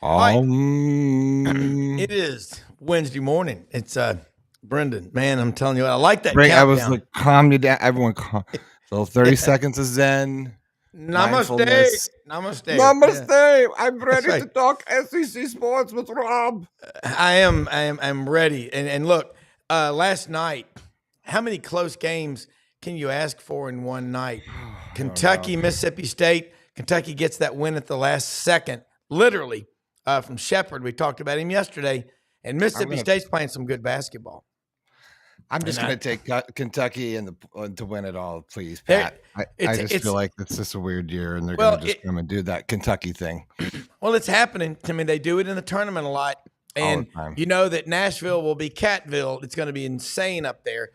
All right. It is Wednesday morning. It's Brenden. Man, I'm telling you, I like that Right, I was countdown. like, calm you down. Everyone, calm. So 30 seconds of Zen. Namaste. Mindfulness. Namaste. Namaste. I'm ready right. to talk SEC sports with Rob. I'm ready. And look, last night, how many close games can you ask for in one night? Kentucky, Mississippi State. Kentucky gets that win at the last second, literally, from Shepherd. We talked about him yesterday. And Mississippi State's playing some good basketball. I'm just going to take Kentucky and to win it all, please, Pat. I just feel like it's just a weird year, and they're going to just come and do that Kentucky thing. Well, it's happening. I mean, they do it in the tournament a lot. And you know that Nashville will be Catville. It's going to be insane up there.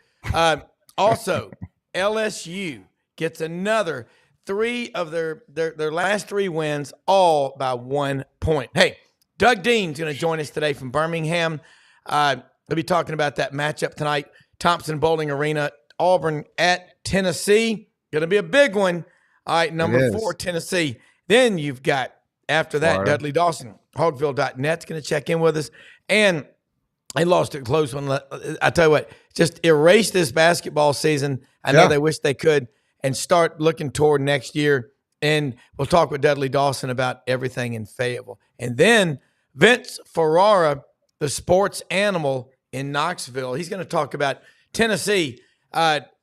Also, LSU gets another 3 of their last 3 wins, all by 1 point. Hey, Doug Dean's going to join us today from Birmingham. We'll be talking about that matchup tonight. Thompson Bowling Arena, Auburn at Tennessee. Going to be a big one. All right, number 4, Tennessee. Then you've got, after that, Florida. Dudley Dawson, Hogville.net's going to check in with us. And they lost a close one. I tell you what, just erase this basketball season. I know they wish they could, and start looking toward next year. And we'll talk with Dudley Dawson about everything in Fayetteville. And then Vince Ferrara, the sports animal in Knoxville, he's going to talk about Tennessee.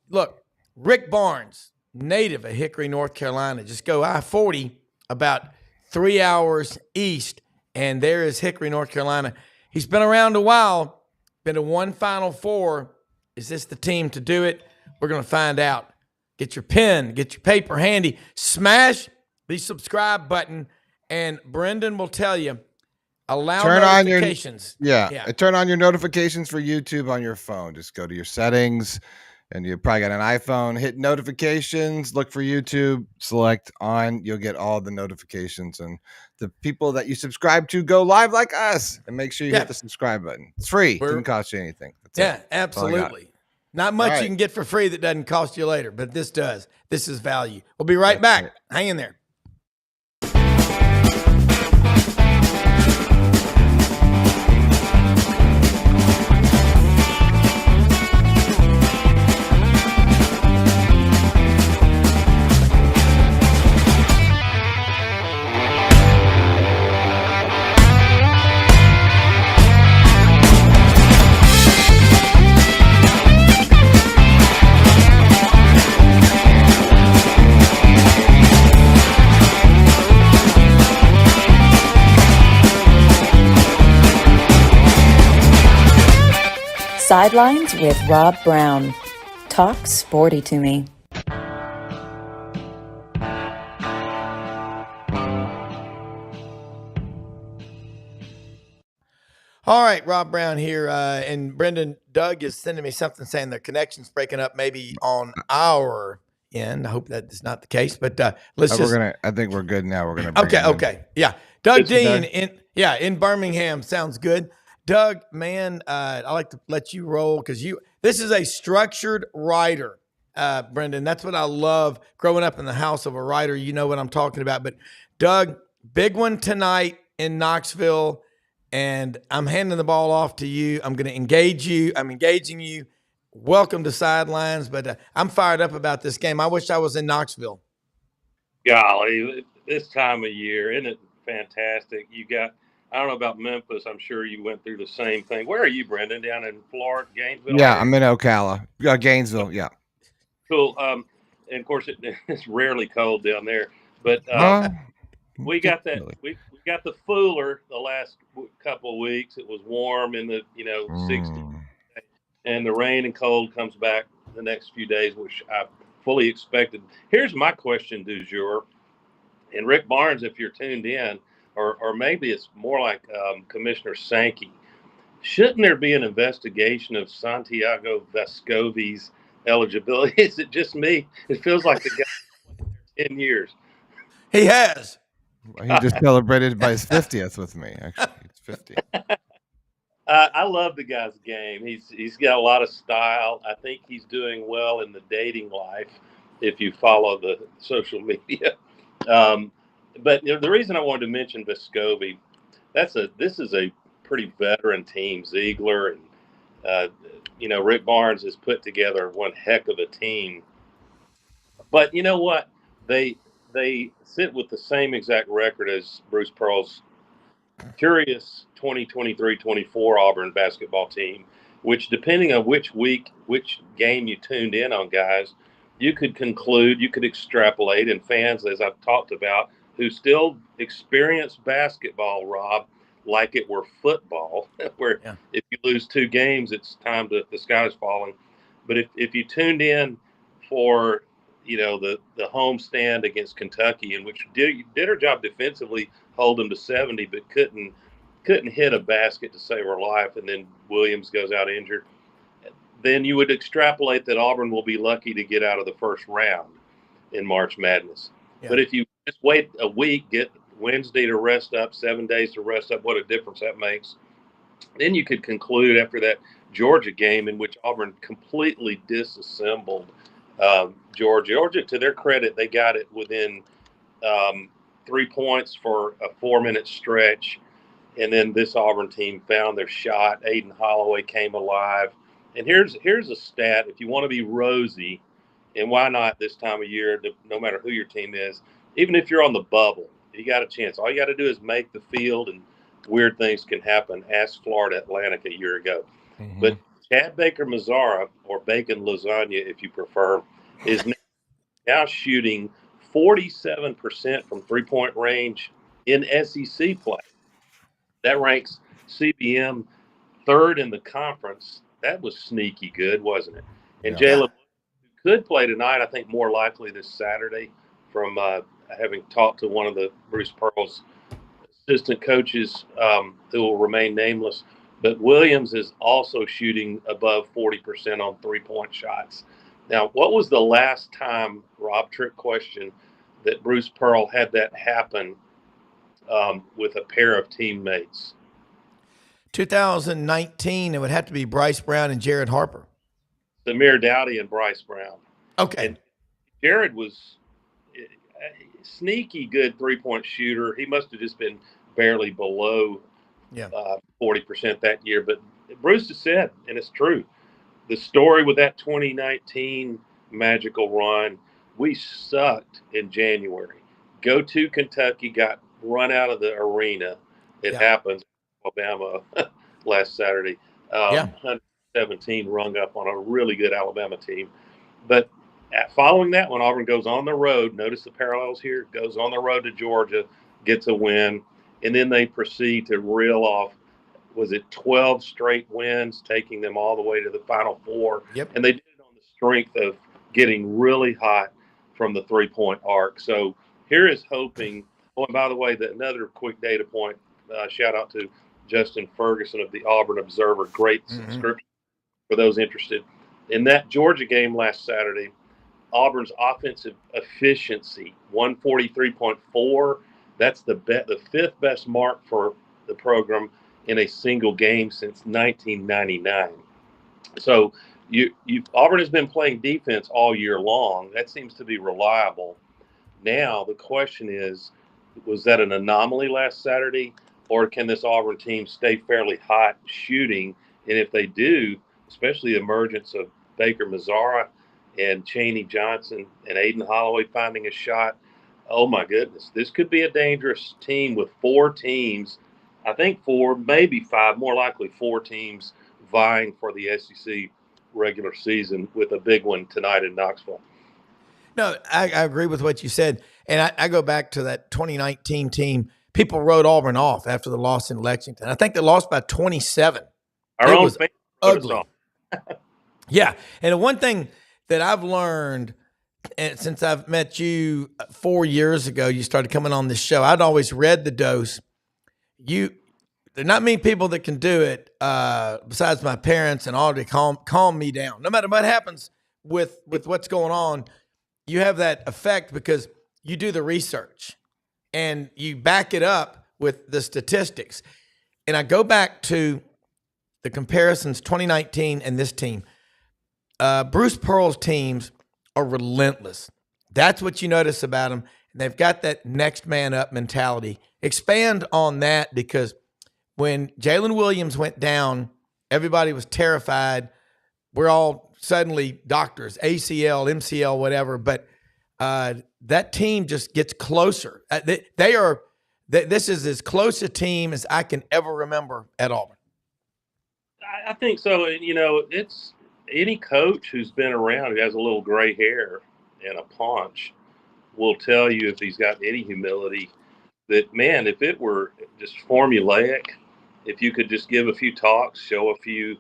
Look, Rick Barnes, native of Hickory, North Carolina. Just go I-40 about 3 hours east, and there is Hickory, North Carolina. He's been around a while, been to 1 Final Four. Is this the team to do it? We're going to find out. Get your pen, get your paper handy, smash the subscribe button, and Brenden will tell you, allow notifications. Turn on your notifications for YouTube on your phone. Just go to your settings, and you probably got an iPhone. Hit notifications, look for YouTube, select on. You'll get all the notifications, and the people that you subscribe to go live like us. And make sure you hit the subscribe button. It's free. It doesn't cost you anything. That's absolutely. Not much you can get for free that doesn't cost you later, but this does. This is value. We'll be right back. Hang in there. Sidelines with Rob Brown. Talk sporty to me. All right, Rob Brown here. And Brenden, Doug is sending me something saying their connection's breaking up maybe on our end. I hope that is not the case, but let's I think we're good now. We're going to bring Okay. Yeah. Doug Dean in Birmingham. Sounds good. Doug, man, I like to let you roll because this is a structured writer, Brenden. That's what I love growing up in the house of a writer. You know what I'm talking about. But, Doug, big one tonight in Knoxville, and I'm handing the ball off to you. I'm going to engage you. I'm engaging you. Welcome to Sidelines, but I'm fired up about this game. I wish I was in Knoxville. Golly, this time of year, isn't it fantastic? You got – I don't know about Memphis. I'm sure you went through the same thing. Where are you, Brenden? Down in Florida, Gainesville? Yeah, I'm in Ocala. Gainesville, yeah. Cool. And, of course, it's rarely cold down there. But we got that. We got the fooler the last couple of weeks. It was warm in the 60s. And the rain and cold comes back the next few days, which I fully expected. Here's my question du jour. And Rick Barnes, if you're tuned in, or maybe it's more like Commissioner Sankey. Shouldn't there be an investigation of Santiago Vescovi's eligibility? Is it just me? It feels like the guy 10 years. He has. He just celebrated by his 50th with me. Actually, it's 50. I love the guy's game. He's got a lot of style. I think he's doing well in the dating life if you follow the social media. But the reason I wanted to mention Vescovi, this is a pretty veteran team. Ziegler and Rick Barnes has put together one heck of a team. But you know what? They sit with the same exact record as Bruce Pearl's curious 2023-24 Auburn basketball team, which, depending on which game you tuned in on, guys, you could conclude, you could extrapolate, and fans, as I've talked about, who still experience basketball, Rob, like it were football, where if you lose 2 games, it's time to the sky's falling. But if you tuned in for the home stand against Kentucky, in which did her job defensively, hold them to 70, but couldn't hit a basket to save her life, and then Williams goes out injured, then you would extrapolate that Auburn will be lucky to get out of the first round in March Madness. Yeah. But if you just wait a week, get Wednesday to rest up, 7 days to rest up, what a difference that makes. Then you could conclude after that Georgia game, in which Auburn completely disassembled Georgia. Georgia, to their credit, they got it within 3 points for a 4-minute stretch. And then this Auburn team found their shot. Aiden Holloway came alive. And here's a stat. If you want to be rosy, and why not this time of year, no matter who your team is, even if you're on the bubble, you got a chance. All you got to do is make the field, and weird things can happen. Ask Florida Atlantic a year ago. Mm-hmm. But Chad Baker-Mazara, or Bacon Lasagna if you prefer, is now shooting 47% from three-point range in SEC play. That ranks CBM third in the conference. That was sneaky good, wasn't it? And Jalen could play tonight, I think more likely this Saturday, from having talked to one of the Bruce Pearl's assistant coaches who will remain nameless. But Williams is also shooting above 40% on three-point shots. Now, what was the last time, Rob, trick question, that Bruce Pearl had that happen with a pair of teammates? 2019, it would have to be Bryce Brown and Jared Harper. Samir Dowdy and Bryce Brown. Okay. And Jared was a sneaky good three-point shooter. He must have just been barely below 40% that year. But Bruce has said, and it's true, the story with that 2019 magical run, we sucked in January. Go to Kentucky, got run out of the arena. It happens. Alabama last Saturday. 117 rung up on a really good Alabama team. But following that one, Auburn goes on the road. Notice the parallels here. Goes on the road to Georgia, gets a win, and then they proceed to reel off, was it 12 straight wins, taking them all the way to the Final Four. Yep. And they did it on the strength of getting really hot from the three-point arc. So here is hoping. Oh, and by the way, another quick data point, shout out to Justin Ferguson of the Auburn Observer. Great subscription for those interested. In that Georgia game last Saturday, Auburn's offensive efficiency, 143.4. That's the fifth best mark for the program in a single game since 1999. So Auburn has been playing defense all year long. That seems to be reliable. Now the question is, was that an anomaly last Saturday, or can this Auburn team stay fairly hot shooting? And if they do, especially the emergence of Baker-Mazara and Chaney Johnson and Aiden Holloway finding a shot, oh my goodness, this could be a dangerous team with 4 teams. I think 4, maybe 5, more likely 4 teams vying for the SEC regular season, with a big one tonight in Knoxville. No, I agree with what you said. And I go back to that 2019 team. People wrote Auburn off after the loss in Lexington. I think they lost by 27. Our own fans ugly. Yeah. And the one thing that I've learned, and since I've met you 4 years ago, you started coming on this show, I'd always read the dose. There are not many people that can do it besides my parents, and all to calm me down. No matter what happens with what's going on, you have that effect because you do the research and you back it up with the statistics. And I go back to the comparisons 2019 and this team. Bruce Pearl's teams are relentless. That's what you notice about them. And they've got that next man up mentality. Expand on that, because when Jalen Williams went down, everybody was terrified. We're all suddenly doctors, ACL, MCL, whatever. But that team just gets closer. This is as close a team as I can ever remember at Auburn. I think so. It's any coach who's been around who has a little gray hair and a paunch will tell you, if he's got any humility, that, man, if it were just formulaic, if you could just give a few talks, show a few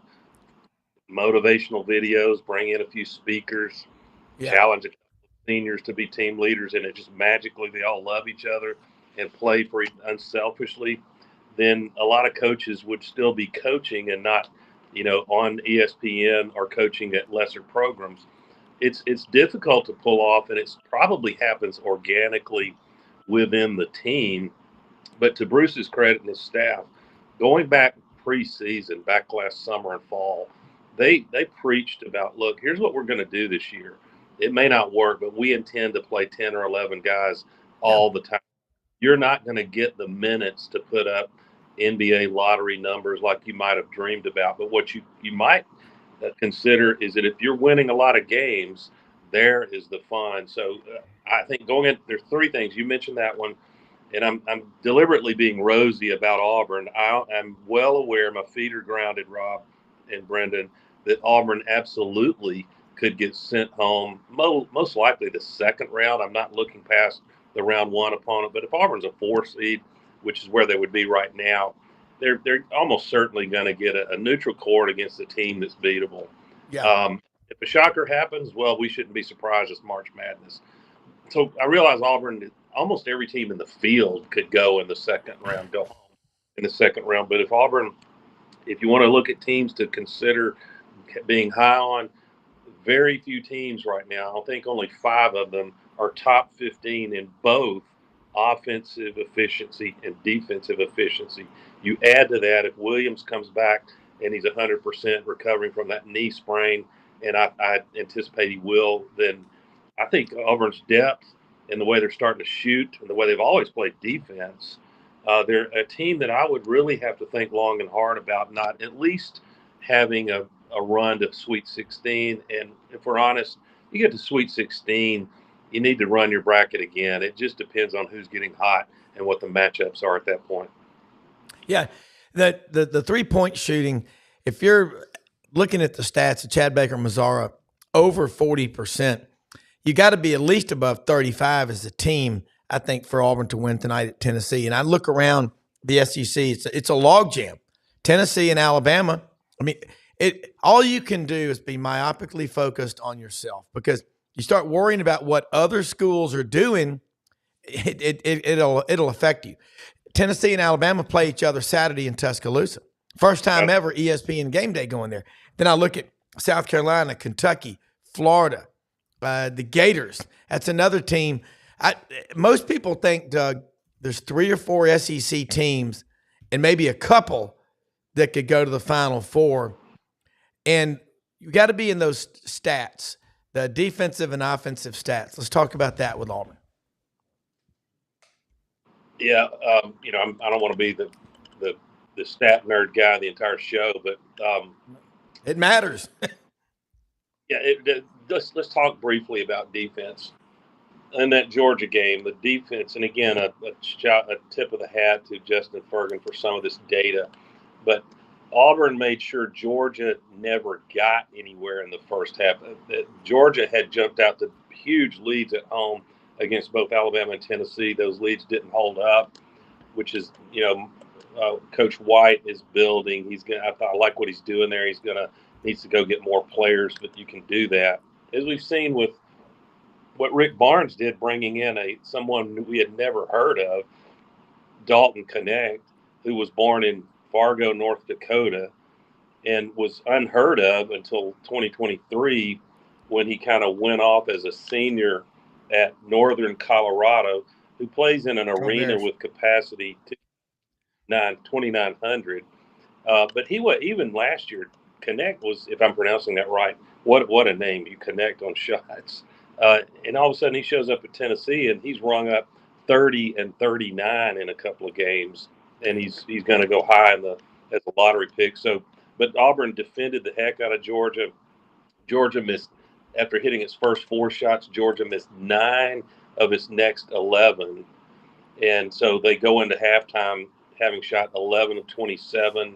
motivational videos, bring in a few speakers, challenge seniors to be team leaders, and it just magically they all love each other and play for unselfishly, then a lot of coaches would still be coaching and not, on ESPN or coaching at lesser programs. It's difficult to pull off, and it probably happens organically within the team. But to Bruce's credit and his staff, going back preseason, back last summer and fall, they preached about, look, here's what we're going to do this year. It may not work, but we intend to play 10 or 11 guys all the time. You're not going to get the minutes to put up NBA lottery numbers like you might have dreamed about. But what you might consider is that if you're winning a lot of games, there is the fun. So I think there's three things. You mentioned that one, and I'm deliberately being rosy about Auburn. I'm well aware, my feet are grounded, Rob and Brenden, that Auburn absolutely could get sent home, most likely the second round. I'm not looking past the round one opponent, but if Auburn's a 4 seed, which is where they would be right now, they're almost certainly going to get a neutral court against a team that's beatable. Yeah. If a shocker happens, well, we shouldn't be surprised. It's March Madness. So I realize Auburn, almost every team in the field could go in the second round, go home in the second round. But if you want to look at teams to consider being high on, very few teams right now, I think only 5 of them are top 15 in both offensive efficiency and defensive efficiency. You add to that, if Williams comes back and he's 100% recovering from that knee sprain, and I anticipate he will, then I think Auburn's depth and the way they're starting to shoot and the way they've always played defense, they're a team that I would really have to think long and hard about not at least having a run to Sweet 16. And if we're honest, you get to Sweet 16, you need to run your bracket again. It just depends on who's getting hot and what the matchups are at that point. Yeah, the 3-point shooting, if you're looking at the stats of Chad Baker Mazzara, over 40%, you got to be at least above 35 as a team, I think, for Auburn to win tonight at Tennessee. And I look around the SEC, it's a logjam. Tennessee and Alabama, I mean, all you can do is be myopically focused on yourself, because you start worrying about what other schools are doing, it'll affect you. Tennessee and Alabama play each other Saturday in Tuscaloosa. First time ever ESPN Game Day going there. Then I look at South Carolina, Kentucky, Florida, the Gators. That's another team. Most people think, Doug, there's 3 or 4 SEC teams and maybe a couple that could go to the Final Four. And you got to be in those stats, the defensive and offensive stats. Let's talk about that with Auburn. Yeah, I don't want to be the stat nerd guy the entire show, but it matters. Yeah, let's talk briefly about defense. In that Georgia game, the defense, and again, a tip of the hat to Justin Ferguson for some of this data, but Auburn made sure Georgia never got anywhere in the first half. Georgia had jumped out to huge leads at home against both Alabama and Tennessee. Those leads didn't hold up, which is, Coach White is building. I like what he's doing there. Needs to go get more players, but you can do that. As we've seen with what Rick Barnes did, bringing in someone we had never heard of, Dalton Connect, who was born in Fargo, North Dakota, and was unheard of until 2023 when he kind of went off as a senior at Northern Colorado, who plays in an arena with capacity to 2,900. But even last year, Connect was, if I'm pronouncing that right, what a name, you connect on shots. And all of a sudden he shows up at Tennessee and he's rung up 30 and 39 in a couple of games. and he's going to go high as a lottery pick. So, but Auburn defended the heck out of Georgia. Georgia missed after hitting its first 4 shots. Georgia missed 9 of its next 11, and so they go into halftime having shot 11 of 27,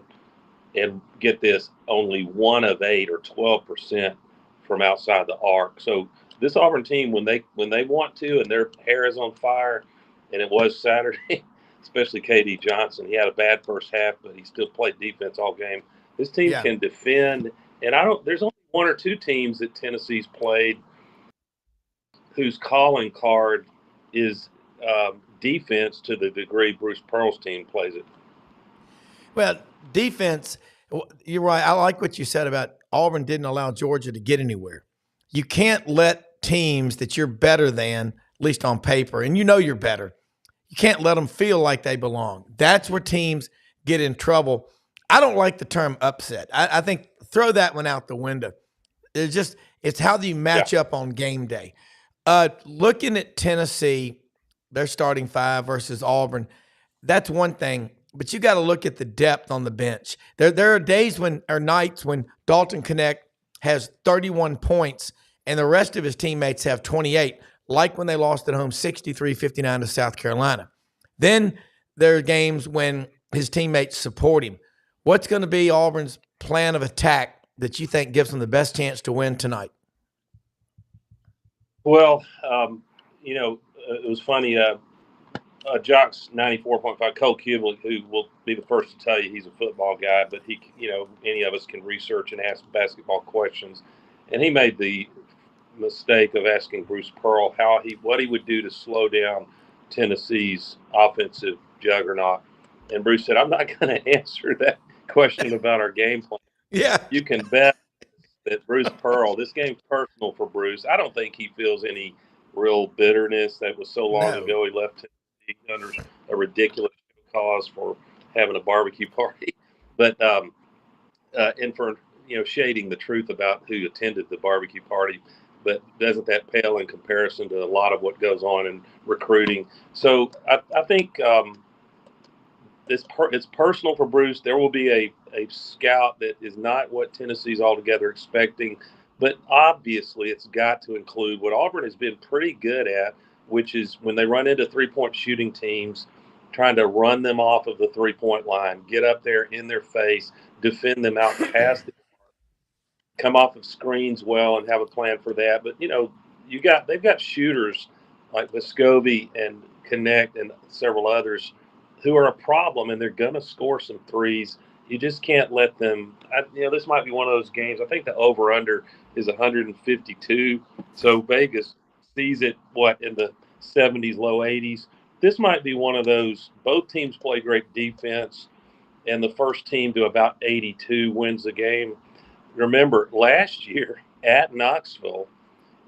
and get this, only 1 of 8 or 12% from outside the arc. So this Auburn team, when they want to, and their hair is on fire, and it was Saturday, especially KD Johnson. He had a bad first half, but he still played defense all game. This team can defend, and there's only 1 or 2 teams that Tennessee's played whose calling card is defense to the degree Bruce Pearl's team plays it. Well, defense, you're right. I like what you said about Auburn didn't allow Georgia to get anywhere. You can't let teams that you're better than, at least on paper, and you know you're better, you can't let them feel like they belong. That's where teams get in trouble. I don't like the term upset. I think throw that one out the window. It's how do you match up on game day. Looking at Tennessee, their starting 5 versus Auburn, that's one thing. But you got to look at the depth on the bench. There are nights when Dalton Knecht has 31 points and the rest of his teammates have 28, like when they lost at home 63-59 to South Carolina. Then there are games when his teammates support him. What's going to be Auburn's plan of attack that you think gives them the best chance to win tonight? Well, it was funny. Jock's 94.5, Cole Kubel, who will be the first to tell you he's a football guy, but he, any of us can research and ask basketball questions. And he made the mistake of asking Bruce Pearl what he would do to slow down Tennessee's offensive juggernaut. And Bruce said, "I'm not going to answer that question about our game plan." Yeah. You can bet that Bruce Pearl, this game's personal for Bruce. I don't think he feels any real bitterness. That was so long ago he left Tennessee under a ridiculous cause for having a barbecue party. But and for shading the truth about who attended the barbecue party. But doesn't that pale in comparison to a lot of what goes on in recruiting? So I think it's personal for Bruce. There will be a scout that is not what Tennessee's altogether expecting, but obviously it's got to include what Auburn has been pretty good at, which is when they run into 3-point shooting teams, trying to run them off of the 3-point line, get up there in their face, defend them out past the come off of screens well and have a plan for that. But they've got shooters like Vescovi and Knecht and several others who are a problem, and they're going to score some threes. You just can't let them. This might be one of those games. I think the over/under is 152. So Vegas sees it in the 70s, low 80s. This might be one of those. Both teams play great defense, and the first team to about 82 wins the game. Remember, last year at Knoxville,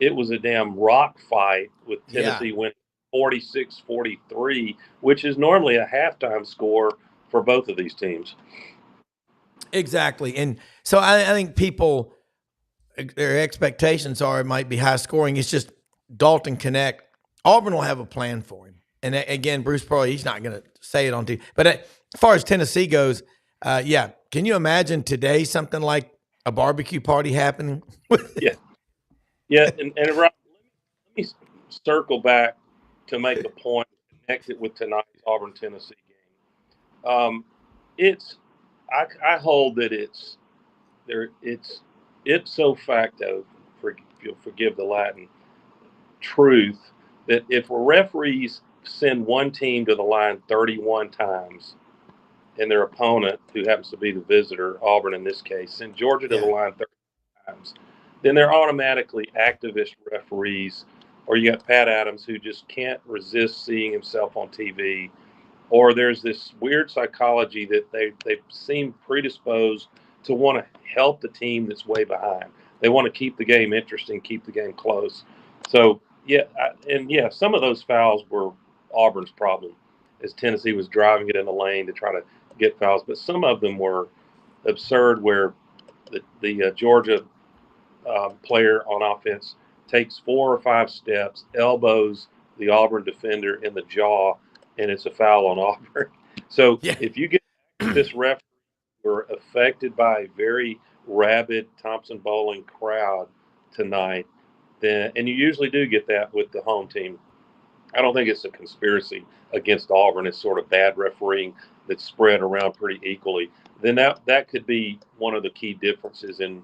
it was a damn rock fight with Tennessee winning 46-43, which is normally a halftime score for both of these teams. Exactly. And so I think people, their expectations are it might be high scoring. It's just Dalton Knecht. Auburn will have a plan for him. And again, Bruce Pearl, he's not going to say it on TV. But as far as Tennessee goes, can you imagine today something like a barbecue party happening? Yeah. And Rob, let me circle back to make a point, connect it with tonight's Auburn-Tennessee game. I hold that it's ipso facto, you'll forgive the Latin, truth that if referees send one team to the line 31 times and their opponent, who happens to be the visitor, Auburn in this case, send Georgia to the line 30 times, then they're automatically activist referees. Or you got Pat Adams, who just can't resist seeing himself on TV. Or there's this weird psychology that they seem predisposed to want to help the team that's way behind. They want to keep the game interesting, keep the game close. So, some of those fouls were Auburn's problem as Tennessee was driving it in the lane to try to get fouls. But some of them were absurd where the Georgia player on offense takes 4 or 5 steps, elbows the Auburn defender in the jaw, and it's a foul on Auburn. So Yeah. if you get this referee who are affected by a very rabid Thompson Bowling crowd tonight, then, and you usually do get that with the home team. I don't think it's a conspiracy against Auburn. It's sort of bad refereeing that's spread around pretty equally. Then that could be one of the key differences in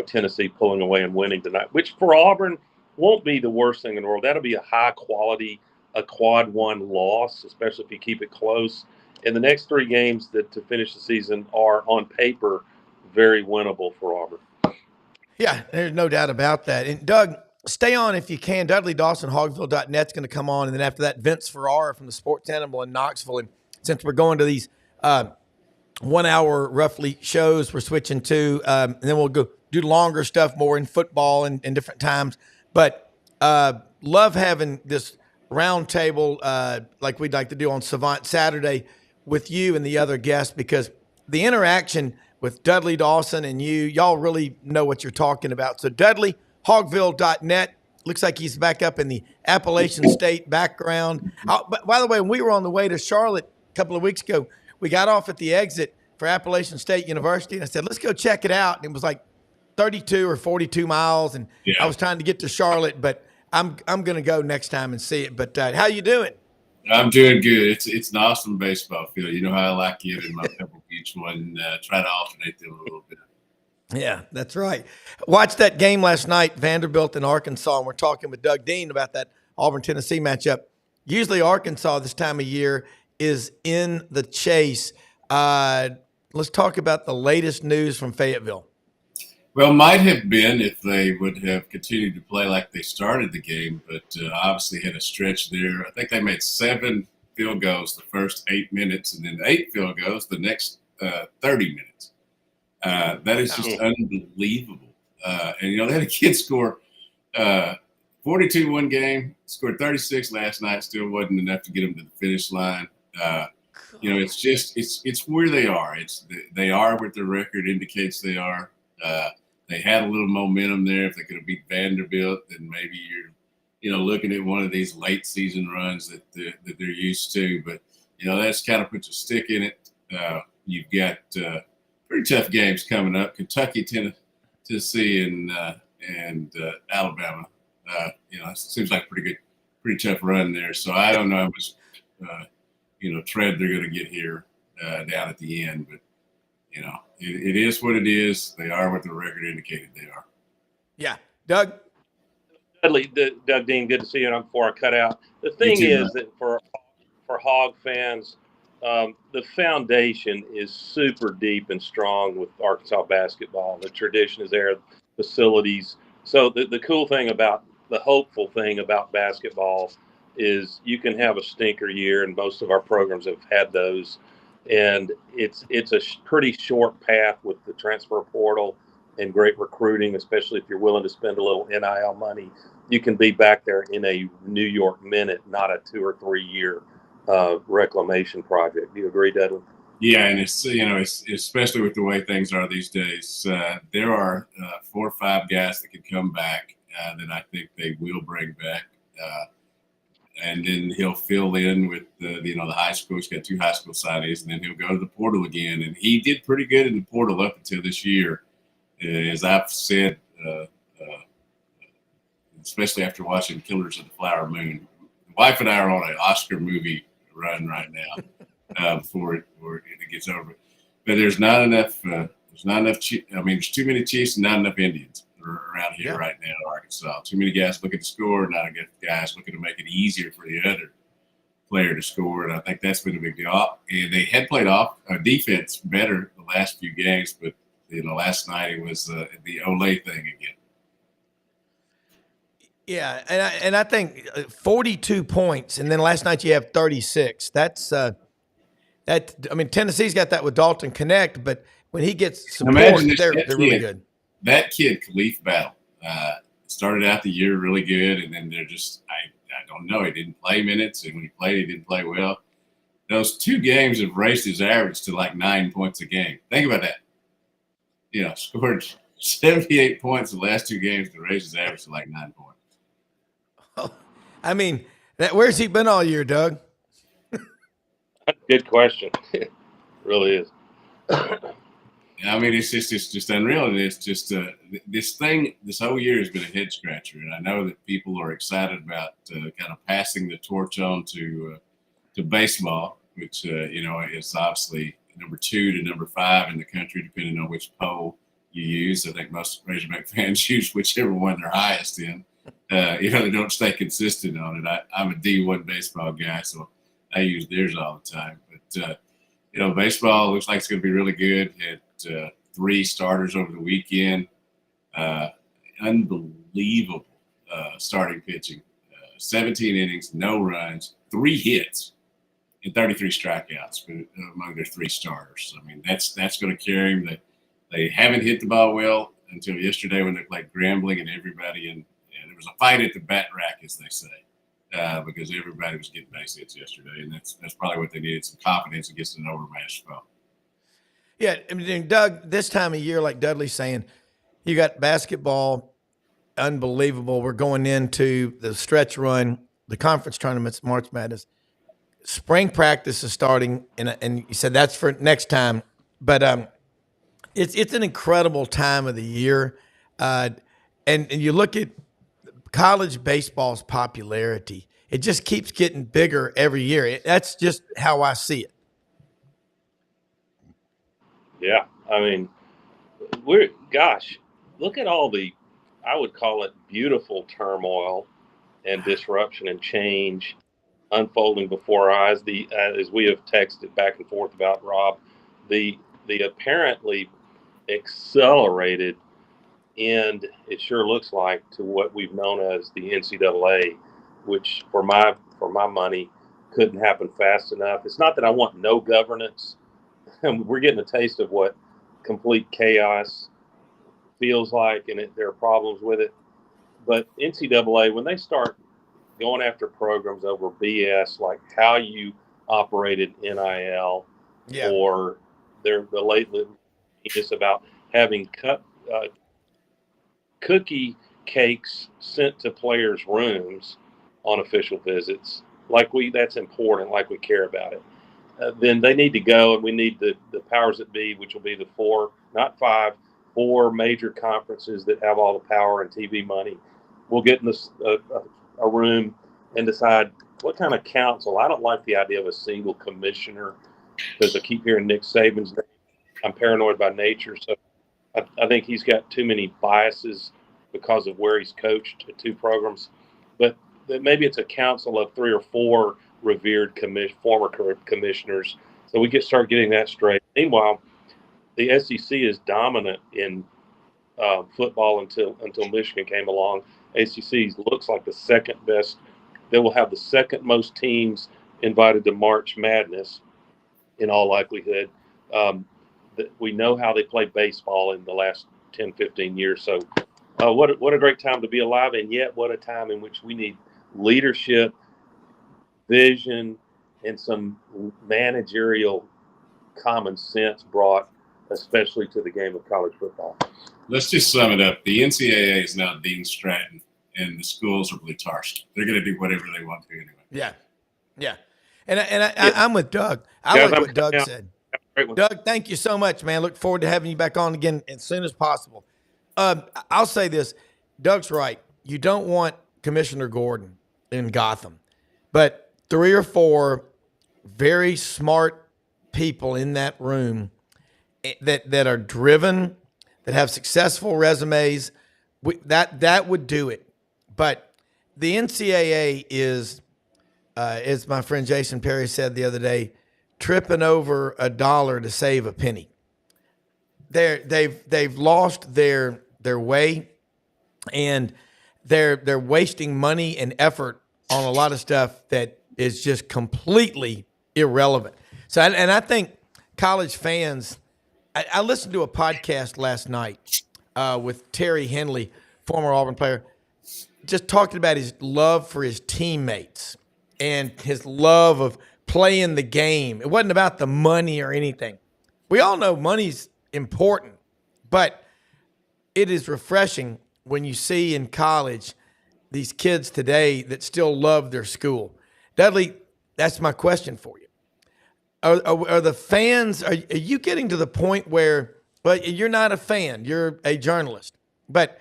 Tennessee pulling away and winning tonight, which for Auburn won't be the worst thing in the world. That'll be a high quality, a quad one loss, especially if you keep it close. And the next three games that to finish the season are on paper very winnable for Auburn. Yeah, there's no doubt about that. And Doug, stay on if you can. Dudley Dawson, Hogville.net's going to come on. And then after that, Vince Ferrara from the Sports Animal in Knoxville. And since we're going to these 1 hour roughly shows, we're switching to, and then we'll go do longer stuff more in football and different times. But love having this round table like we'd like to do on Savant Saturday with you and the other guests, because the interaction with Dudley Dawson and y'all really know what you're talking about. So Dudley, Hogville.net, looks like he's back up in the Appalachian State background. But by the way, when we were on the way to Charlotte a couple of weeks ago, we got off at the exit for Appalachian State University, and I said, let's go check it out. And it was like 32 or 42 miles, and I was trying to get to Charlotte, but I'm going to go next time and see it. But how you doing? I'm doing good. It's an awesome baseball field. You know how I like it in my Pebble Beach one. Try to alternate them a little bit. Yeah, that's right. Watched that game last night, Vanderbilt and Arkansas, and we're talking with Doug Dean about that Auburn-Tennessee matchup. Usually Arkansas this time of year is in the chase. Let's talk about the latest news from Fayetteville. Well, might have been if they would have continued to play like they started the game, but obviously had a stretch there. I think they made 7 field goals the first 8 minutes, and then 8 field goals the next 30 minutes. That is just unbelievable. And, they had a kid score 42 one game, scored 36 last night, still wasn't enough to get them to the finish line. It's where they are. They are what their record indicates they are. They had a little momentum there. If they could have beat Vanderbilt, then maybe you're, looking at one of these late season runs that they're used to. But that's kind of puts a stick in it. You've got pretty tough games coming up: Kentucky, Tennessee, and Alabama. It seems like a pretty tough run there. So I don't know how much tread they're going to get here down at the end, but. It is what it is. They are what the record indicated they are. Yeah. Doug? Dudley, Doug Dean, good to see you. Before I cut out, the thing is that for Hog fans, the foundation is super deep and strong with Arkansas basketball. The tradition is there, facilities. So the cool thing about, the hopeful thing about basketball is you can have a stinker year, and most of our programs have had those. And it's a pretty short path with the transfer portal and great recruiting, especially if you're willing to spend a little NIL money. You can be back there in a New York minute, not a 2 or 3 year reclamation project. Do you agree, Dudley? Yeah, and it's especially with the way things are these days. There are 4 or 5 guys that could come back that I think they will bring back. And then he'll fill in with the high school. He's got 2 high school signees, and then he'll go to the portal again. And he did pretty good in the portal up until this year, as I've said, especially after watching Killers of the Flower Moon. The wife and I are on an Oscar movie run right now before it gets over. But there's not enough. There's too many Chiefs and not enough Indians around here right now in Arkansas. Too many guys looking to score, not enough guys looking to make it easier for the other player to score, and I think that's been a big deal. And they had played off defense better the last few games, but last night it was the Olay thing again. Yeah, and I think 42 points, and then last night you have 36. That's Tennessee's got that with Dalton Connect, but when he gets support, they're really good. That kid, Khalif Battle, started out the year really good, and then they're just I don't know. He didn't play minutes, and when he played, he didn't play well. Those 2 games have raised his average to like 9 points a game. Think about that. Scored 78 points the last 2 games to raise his average to like 9 points. Oh, where's he been all year, Doug? Good question. It really is. I mean, it's just unreal, and it's just this whole year has been a head scratcher, and I know that people are excited about kind of passing the torch on to baseball, which is obviously number 2 to number 5 in the country, depending on which poll you use. I think most Razorback fans use whichever one they're highest in. They don't stay consistent on it. I'm a D1 baseball guy, so I use theirs all the time. But baseball looks like it's going to be really good. Had 3 starters over the weekend. Unbelievable starting pitching. 17 innings, no runs, 3 hits, and 33 strikeouts among their 3 starters. I mean, that's going to carry them. They haven't hit the ball well until yesterday when they played Grambling, and everybody and there was a fight at the bat rack, as they say. Because everybody was getting base hits yesterday, and that's probably what they needed, some confidence against an overmatched foe. Yeah, I mean, Doug, this time of year, like Dudley's saying, you got basketball, unbelievable. We're going into the stretch run, the conference tournaments, March Madness. Spring practice is starting, and you said that's for next time, but it's an incredible time of the year, and you look at college baseball's popularity. It just keeps getting bigger every year. That's just how I see it. Yeah, I mean, look at all the, I would call it beautiful turmoil and disruption and change unfolding before our eyes. As we have texted back and forth about, Rob, the apparently accelerated end, it sure looks like, to what we've known as the NCAA, which for my money couldn't happen fast enough. It's not that I want no governance. We're getting a taste of what complete chaos feels like, and there are problems with it. But NCAA, when they start going after programs over BS, like how you operated NIL, or the lately just about having cookie cakes sent to players' rooms on official visits, that's important, like we care about it. Then they need to go, and we need the powers that be, which will be the 4, not 5, 4 major conferences that have all the power and TV money. We'll get in a room and decide what kind of council. I don't like the idea of a single commissioner, because I keep hearing Nick Saban's name. I'm paranoid by nature, so I think he's got too many biases because of where he's coached at 2 programs. But maybe it's a council of 3 or 4 revered former commissioners, so we start getting that straight. Meanwhile, the SEC is dominant in football until Michigan came along. ACC looks like the second best. They will have the second most teams invited to March Madness, in all likelihood. We know how they play baseball in the last 10, 15 years. So what a great time to be alive, and yet what a time in which we need leadership, vision, and some managerial common sense brought, especially to the game of college football. Let's just sum it up. The NCAA is now Dean Stratton, and the schools are Blutarski. They're going to do whatever they want to anyway. Yeah. And I'm with Doug. I like what Doug said. Doug, thank you so much, man. Look forward to having you back on again as soon as possible. I'll say this. Doug's right. You don't want Commissioner Gordon in Gotham, but 3 or 4 very smart people in that room that are driven, that have successful resumes, that would do it. But the NCAA is, as my friend Jason Perry said the other day, tripping over a dollar to save a penny. They've lost their way, and they're wasting money and effort on a lot of stuff that is just completely irrelevant. So, and I think college fans. I listened to a podcast last night with Terry Henley, former Auburn player, just talking about his love for his teammates and his love of playing the game. It wasn't about the money or anything. We all know money's important, but it is refreshing when you see in college these kids today that still love their school. Dudley, that's my question for you. are the fans, are you getting to the point where, well, you're not a fan, you're a journalist, but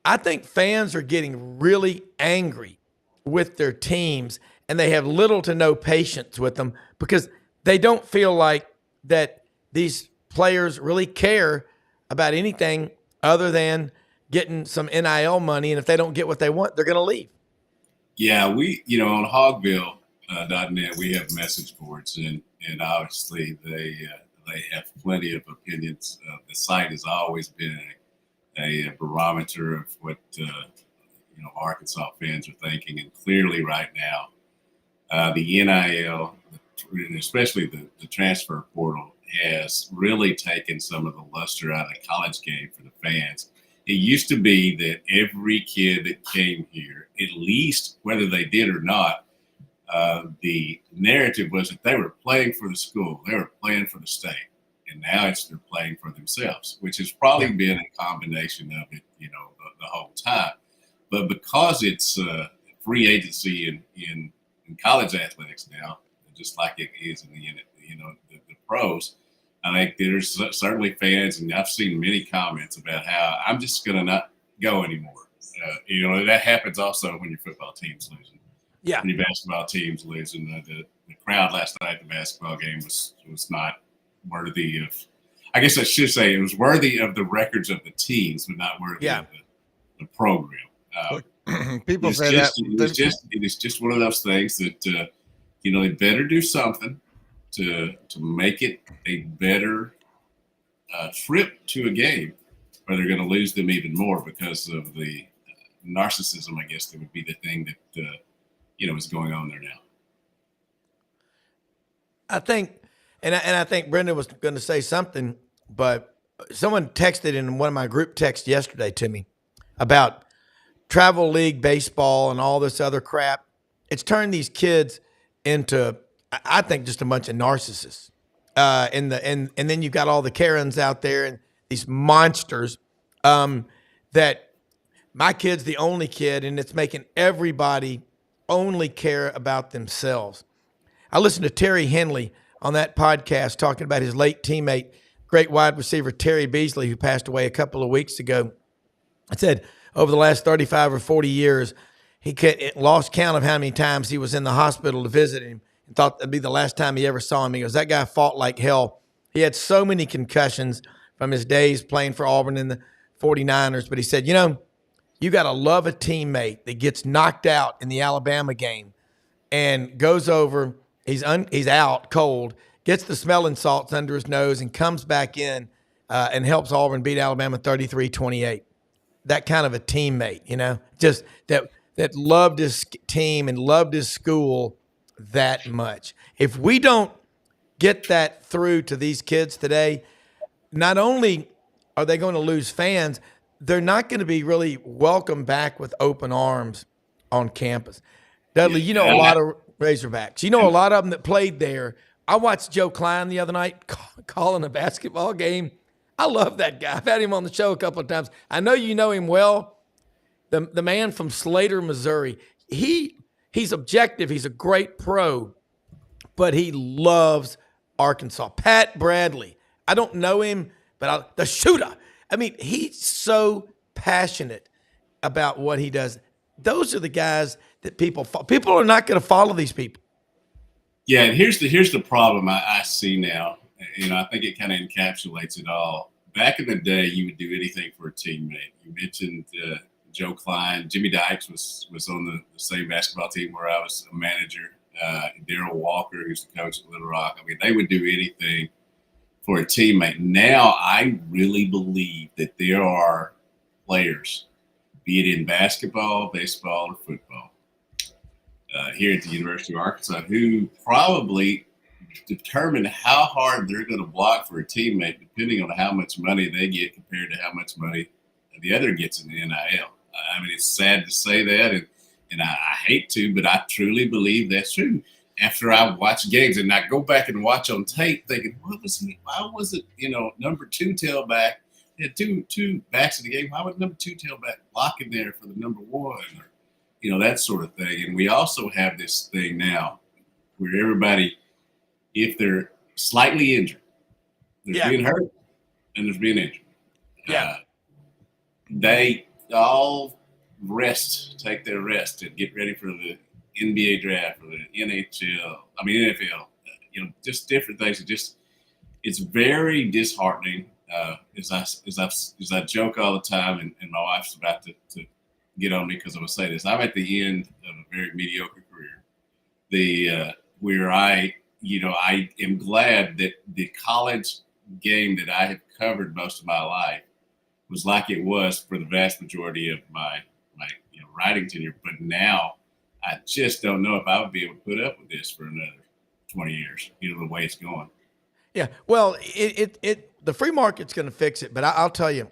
I think fans are getting really angry with their teams, and they have little to no patience with them because they don't feel like that these players really care about anything other than getting some NIL money. And if they don't get what they want, they're going to leave. Yeah, we, on hogville.net, we have message boards, and obviously they have plenty of opinions. The site has always been a barometer of what Arkansas fans are thinking, and clearly right now, the NIL, especially the transfer portal, has really taken some of the luster out of the college game for the fans. It used to be that every kid that came here, at least whether they did or not, the narrative was that they were playing for the school, they were playing for the state, and now they're playing for themselves, which has probably been a combination of it, the whole time. But because it's free agency in college athletics now, just like it is in the pros, I think there's certainly fans, and I've seen many comments about how I'm just going to not go anymore. That happens also when your football team's losing. Yeah. When your basketball team's losing. The crowd last night at the basketball game was not worthy of, I guess I should say it was worthy of the records of the teams, but not worthy of the program. People say that. It is just one of those things that, they better do something to make it a better trip to a game, or they're going to lose them even more because of the narcissism, I guess that would be the thing that, is going on there now. I think, and I think Brenden was going to say something, but someone texted in one of my group texts yesterday to me about travel league baseball and all this other crap. It's turned these kids into, I think, just a bunch of narcissists. And then you've got all the Karens out there and these monsters that my kid's the only kid, and it's making everybody only care about themselves. I listened to Terry Henley on that podcast talking about his late teammate, great wide receiver Terry Beasley, who passed away a couple of weeks ago. I said over the last 35 or 40 years, he lost count of how many times he was in the hospital to visit him and thought that'd be the last time he ever saw him. He goes, that guy fought like hell. He had so many concussions from his days playing for Auburn in the 49ers. But he said, you got to love a teammate that gets knocked out in the Alabama game and goes over, he's out cold, gets the smelling salts under his nose and comes back in and helps Auburn beat Alabama 33-28. That kind of a teammate, just that loved his team and loved his school that much. If we don't get that through to these kids today, not only are they going to lose fans, they're not going to be really welcomed back with open arms on campus. Dudley, a lot of Razorbacks. A lot of them that played there. I watched Joe Klein the other night calling a basketball game. I love that guy. I've had him on the show a couple of times. I know you know him well. The man from Slater, Missouri. He's objective. He's a great pro, but he loves Arkansas. Pat Bradley. I don't know him, but the shooter. I mean, he's so passionate about what he does. Those are the guys that people are not going to follow these people. Yeah, and here's the problem I see now. I think it kind of encapsulates it all. Back in the day, you would do anything for a teammate. You mentioned Joe Klein. Jimmy Dykes was on the same basketball team where I was a manager. Darrell Walker, who's the coach at Little Rock. I mean, they would do anything for a teammate. Now, I really believe that there are players, be it in basketball, baseball, or football, here at the University of Arkansas, who probably determine how hard they're going to block for a teammate, depending on how much money they get compared to how much money the other gets in the NIL. I mean, it's sad to say that, and I hate to, but I truly believe that's true. After I watch games and I go back and watch on tape thinking, why was it, number 2 tailback, had two backs in the game, why was number 2 tailback blocking there for the number 1, or, that sort of thing. And we also have this thing now where everybody, if they're slightly injured. There's being hurt and there's being injured. Yeah. They all take their rest and get ready for the NBA draft or the NFL, just different things. It's very disheartening. As I joke all the time, and my wife's about to get on me because I'm gonna say this. I'm at the end of a very mediocre career. Where I am glad that the college game that I have covered most of my life was like it was for the vast majority of my writing tenure. But now I just don't know if I would be able to put up with this for another 20 years, the way it's going. Yeah. Well, the free market's going to fix it. But I'll tell you,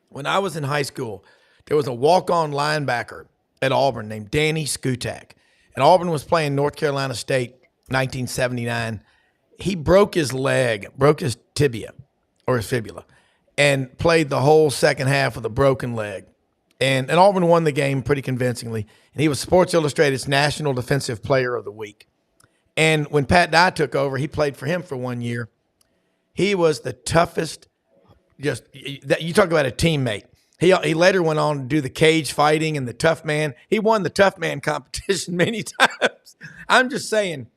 when I was in high school, there was a walk-on linebacker at Auburn named Danny Skutak. And Auburn was playing North Carolina State 1979. He broke his tibia or his fibula, and played the whole second half with a broken leg. And Auburn won the game pretty convincingly. And he was Sports Illustrated's National Defensive Player of the Week. And when Pat Dye took over, he played for him for 1 year. He was the toughest. You talk about a teammate. He later went on to do the cage fighting and the tough man. He won the tough man competition many times. I'm just saying,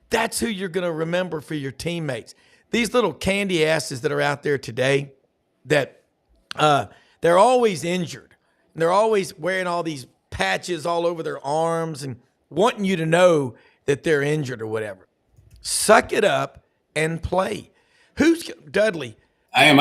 that's who you're going to remember for your teammates. These little candy asses that are out there today, that they're always injured. And they're always wearing all these patches all over their arms and wanting you to know that they're injured or whatever. Suck it up and play. Dudley? I am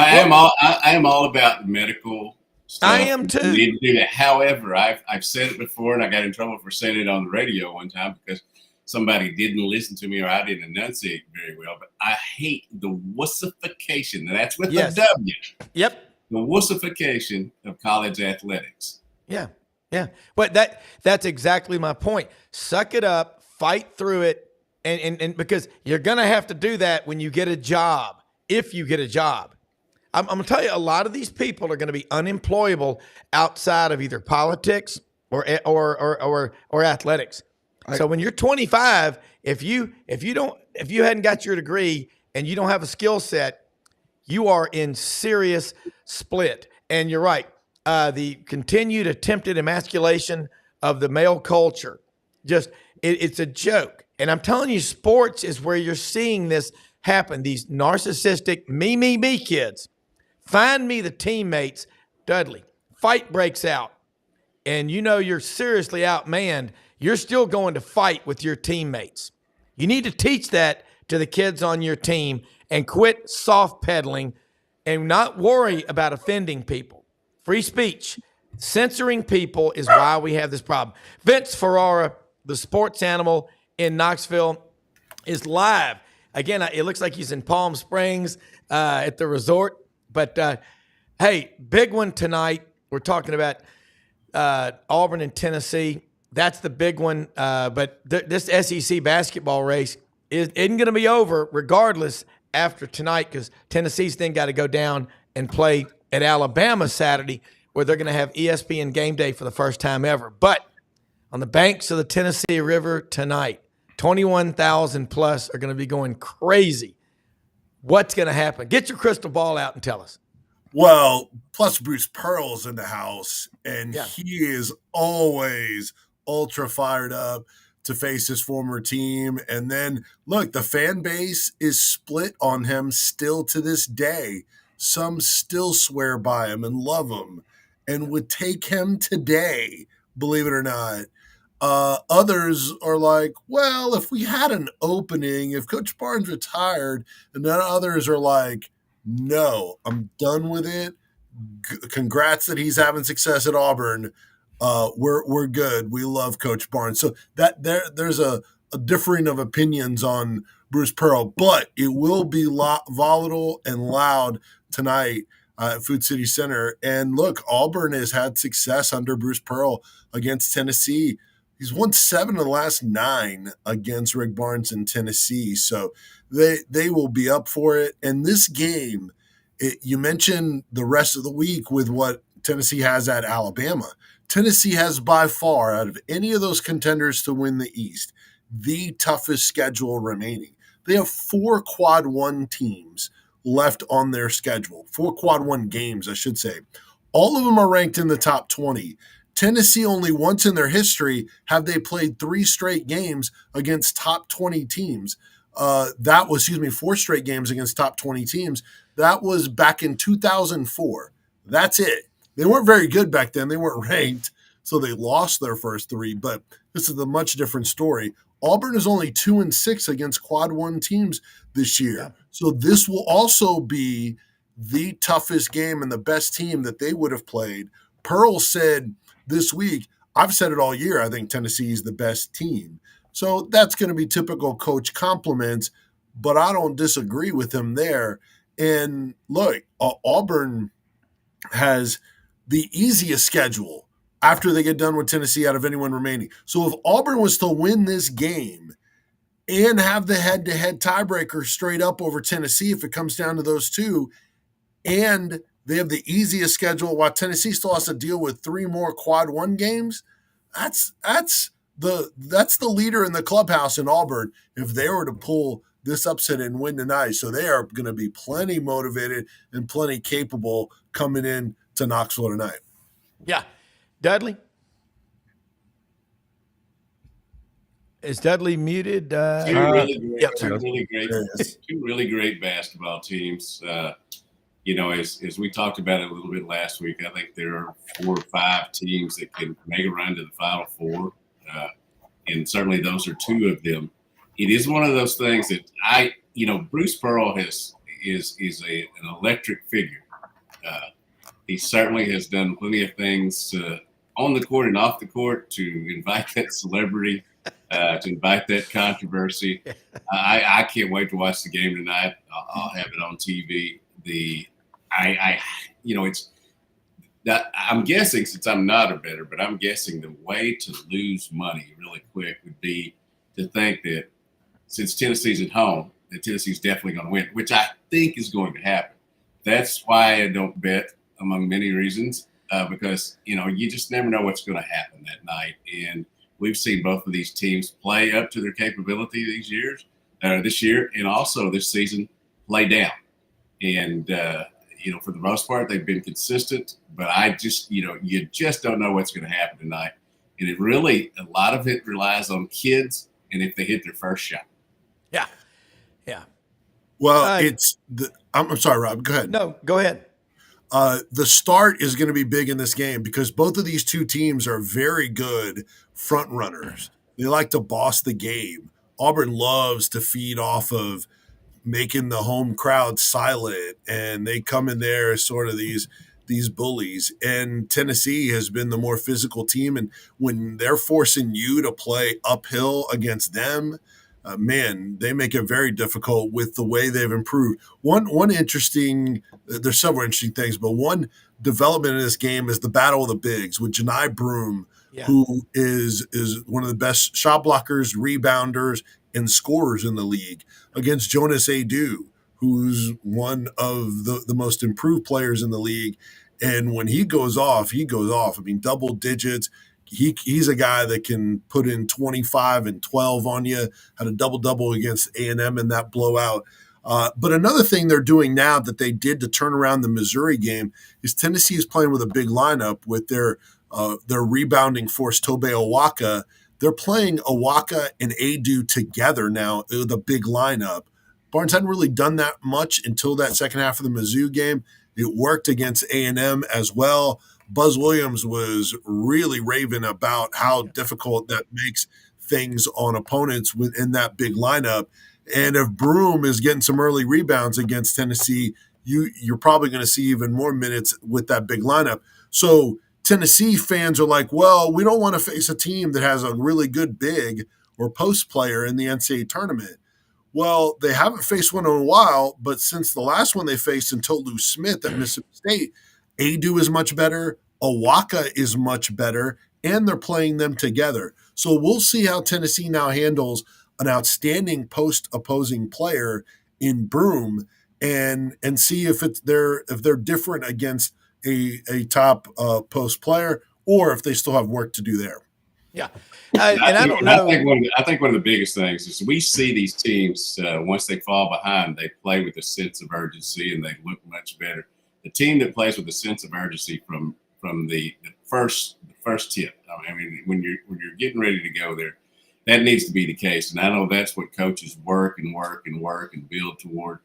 all about medical stuff. I am too. You need to do that. However, I've said it before, and I got in trouble for saying it on the radio one time because somebody didn't listen to me or I didn't enunciate very well. But I hate the wussification. That's with the W. Yep. The wussification of college athletics. Yeah. But that's exactly my point. Suck it up, fight through it, and because you're gonna have to do that when you get a job. If you get a job, I'm gonna tell you, a lot of these people are gonna be unemployable outside of either politics or athletics. So when you're 25, if you hadn't got your degree and you don't have a skill set, you are in serious split. And you're right. The continued attempted emasculation of the male culture, it's a joke. And I'm telling you, sports is where you're seeing this happen. These narcissistic me kids. Find me the teammates. Dudley, fight breaks out, and you're seriously outmanned. You're still going to fight with your teammates. You need to teach that to the kids on your team and quit soft pedaling and not worry about offending people. Free speech. Censoring people is why we have this problem. Vince Ferrara, the sports animal in Knoxville, is live. Again, it looks like he's in Palm Springs at the resort. But, hey, big one tonight. We're talking about Auburn and Tennessee. That's the big one. But this SEC basketball race isn't going to be over regardless after tonight, because Tennessee's then got to go down and play at Alabama Saturday, where they're going to have ESPN Game Day for the first time ever. But on the banks of the Tennessee River tonight, 21,000 plus are going to be going crazy. What's going to happen? Get your crystal ball out and tell us. Well, plus Bruce Pearl's in the house, and he is always ultra fired up to face his former team. And then, look, the fan base is split on him still to this day. Some still swear by him and love him and would take him today, believe it or not. Others are like, well, if we had an opening, if Coach Barnes retired, and then others are like, no, I'm done with it. Congrats that he's having success at Auburn. We're good. We love Coach Barnes. So that there's a differing of opinions on Bruce Pearl, but it will be volatile and loud tonight at Food City Center. And look, Auburn has had success under Bruce Pearl against Tennessee. He's won 7 of the last 9 against Rick Barnes in Tennessee. So they will be up for it. And this game, you mentioned the rest of the week with what Tennessee has at Alabama. Tennessee has by far, out of any of those contenders to win the East, the toughest schedule remaining. They have 4 quad 1 teams left on their schedule, 4 quad 1 games, I should say. All of them are ranked in the top 20. Tennessee, only once in their history have they played 3 straight games against top 20 teams. 4 straight games against top 20 teams. That was back in 2004. That's it. They weren't very good back then. They weren't ranked, so they lost their first 3, but this is a much different story. Auburn is only 2-6 against quad 1 teams this year. Yeah. So this will also be the toughest game and the best team that they would have played. Pearl said this week, I've said it all year, I think Tennessee is the best team. So that's going to be typical coach compliments, but I don't disagree with him there. And look, Auburn has the easiest schedule after they get done with Tennessee out of anyone remaining. So if Auburn was to win this game and have the head-to-head tiebreaker straight up over Tennessee, if it comes down to those two, and they have the easiest schedule while Tennessee still has to deal with 3 more quad 1 games, that's the leader in the clubhouse in Auburn if they were to pull this upset and win tonight. So they are going to be plenty motivated and plenty capable coming in to Knoxville tonight. Yeah. Dudley? Is Dudley muted? Two really great basketball teams. As we talked about it a little bit last week, I think there are 4 or 5 teams that can make a run to the Final Four, and certainly those are 2 of them. It is one of those things that Bruce Pearl is an electric figure. He certainly has done plenty of things on the court and off the court to invite that celebrity, to invite that controversy. I can't wait to watch the game tonight. I'll have it on TV. It's that I'm guessing, since I'm not a bettor, but I'm guessing the way to lose money really quick would be to think that since Tennessee's at home, that Tennessee's definitely going to win, which I think is going to happen. That's why I don't bet, among many reasons, because you just never know what's going to happen that night. And we've seen both of these teams play up to their capability this year, and also this season play down. And for the most part, they've been consistent. But I just, you just don't know what's going to happen tonight. And a lot of it relies on kids and if they hit their first shot. Yeah. Well, I'm sorry, Rob. Go ahead. No, go ahead. The start is going to be big in this game because both of these 2 teams are very good front runners. They like to boss the game. Auburn loves to feed off of making the home crowd silent, and they come in there as sort of these bullies. And Tennessee has been the more physical team, and when they're forcing you to play uphill against them, they make it very difficult with the way they've improved. There's several interesting things, but one development in this game is the battle of the bigs with Janai Broome, who is one of the best shot blockers, rebounders, and scorers in the league, against Jonas Adu, who's one of the most improved players in the league. And when he goes off. I mean, double digits. He's a guy that can put in 25 and 12 on you, had a double-double against A&M in that blowout. But another thing they're doing now that they did to turn around the Missouri game is Tennessee is playing with a big lineup with their rebounding force, Tobe Awaka. They're playing Awaka and Adu together now with a big lineup. Barnes hadn't really done that much until that second half of the Mizzou game. It worked against A&M as well. Buzz Williams was really raving about how difficult that makes things on opponents within that big lineup. And if Broome is getting some early rebounds against Tennessee, you're probably going to see even more minutes with that big lineup. So Tennessee fans are like, well, we don't want to face a team that has a really good big or post player in the NCAA tournament. Well, they haven't faced one in a while, but since the last one they faced in Tolu Smith at Mississippi State, Adu is much better, Awaka is much better, and they're playing them together. So we'll see how Tennessee now handles an outstanding post-opposing player in Broome and see if they're different against a top post player or if they still have work to do there. Yeah. And I don't know. I think one of the biggest things is we see these teams, once they fall behind, they play with a sense of urgency and they look much better. The team that plays with a sense of urgency from the first tip. I mean, when you're getting ready to go there, that needs to be the case. And I know that's what coaches work and build toward.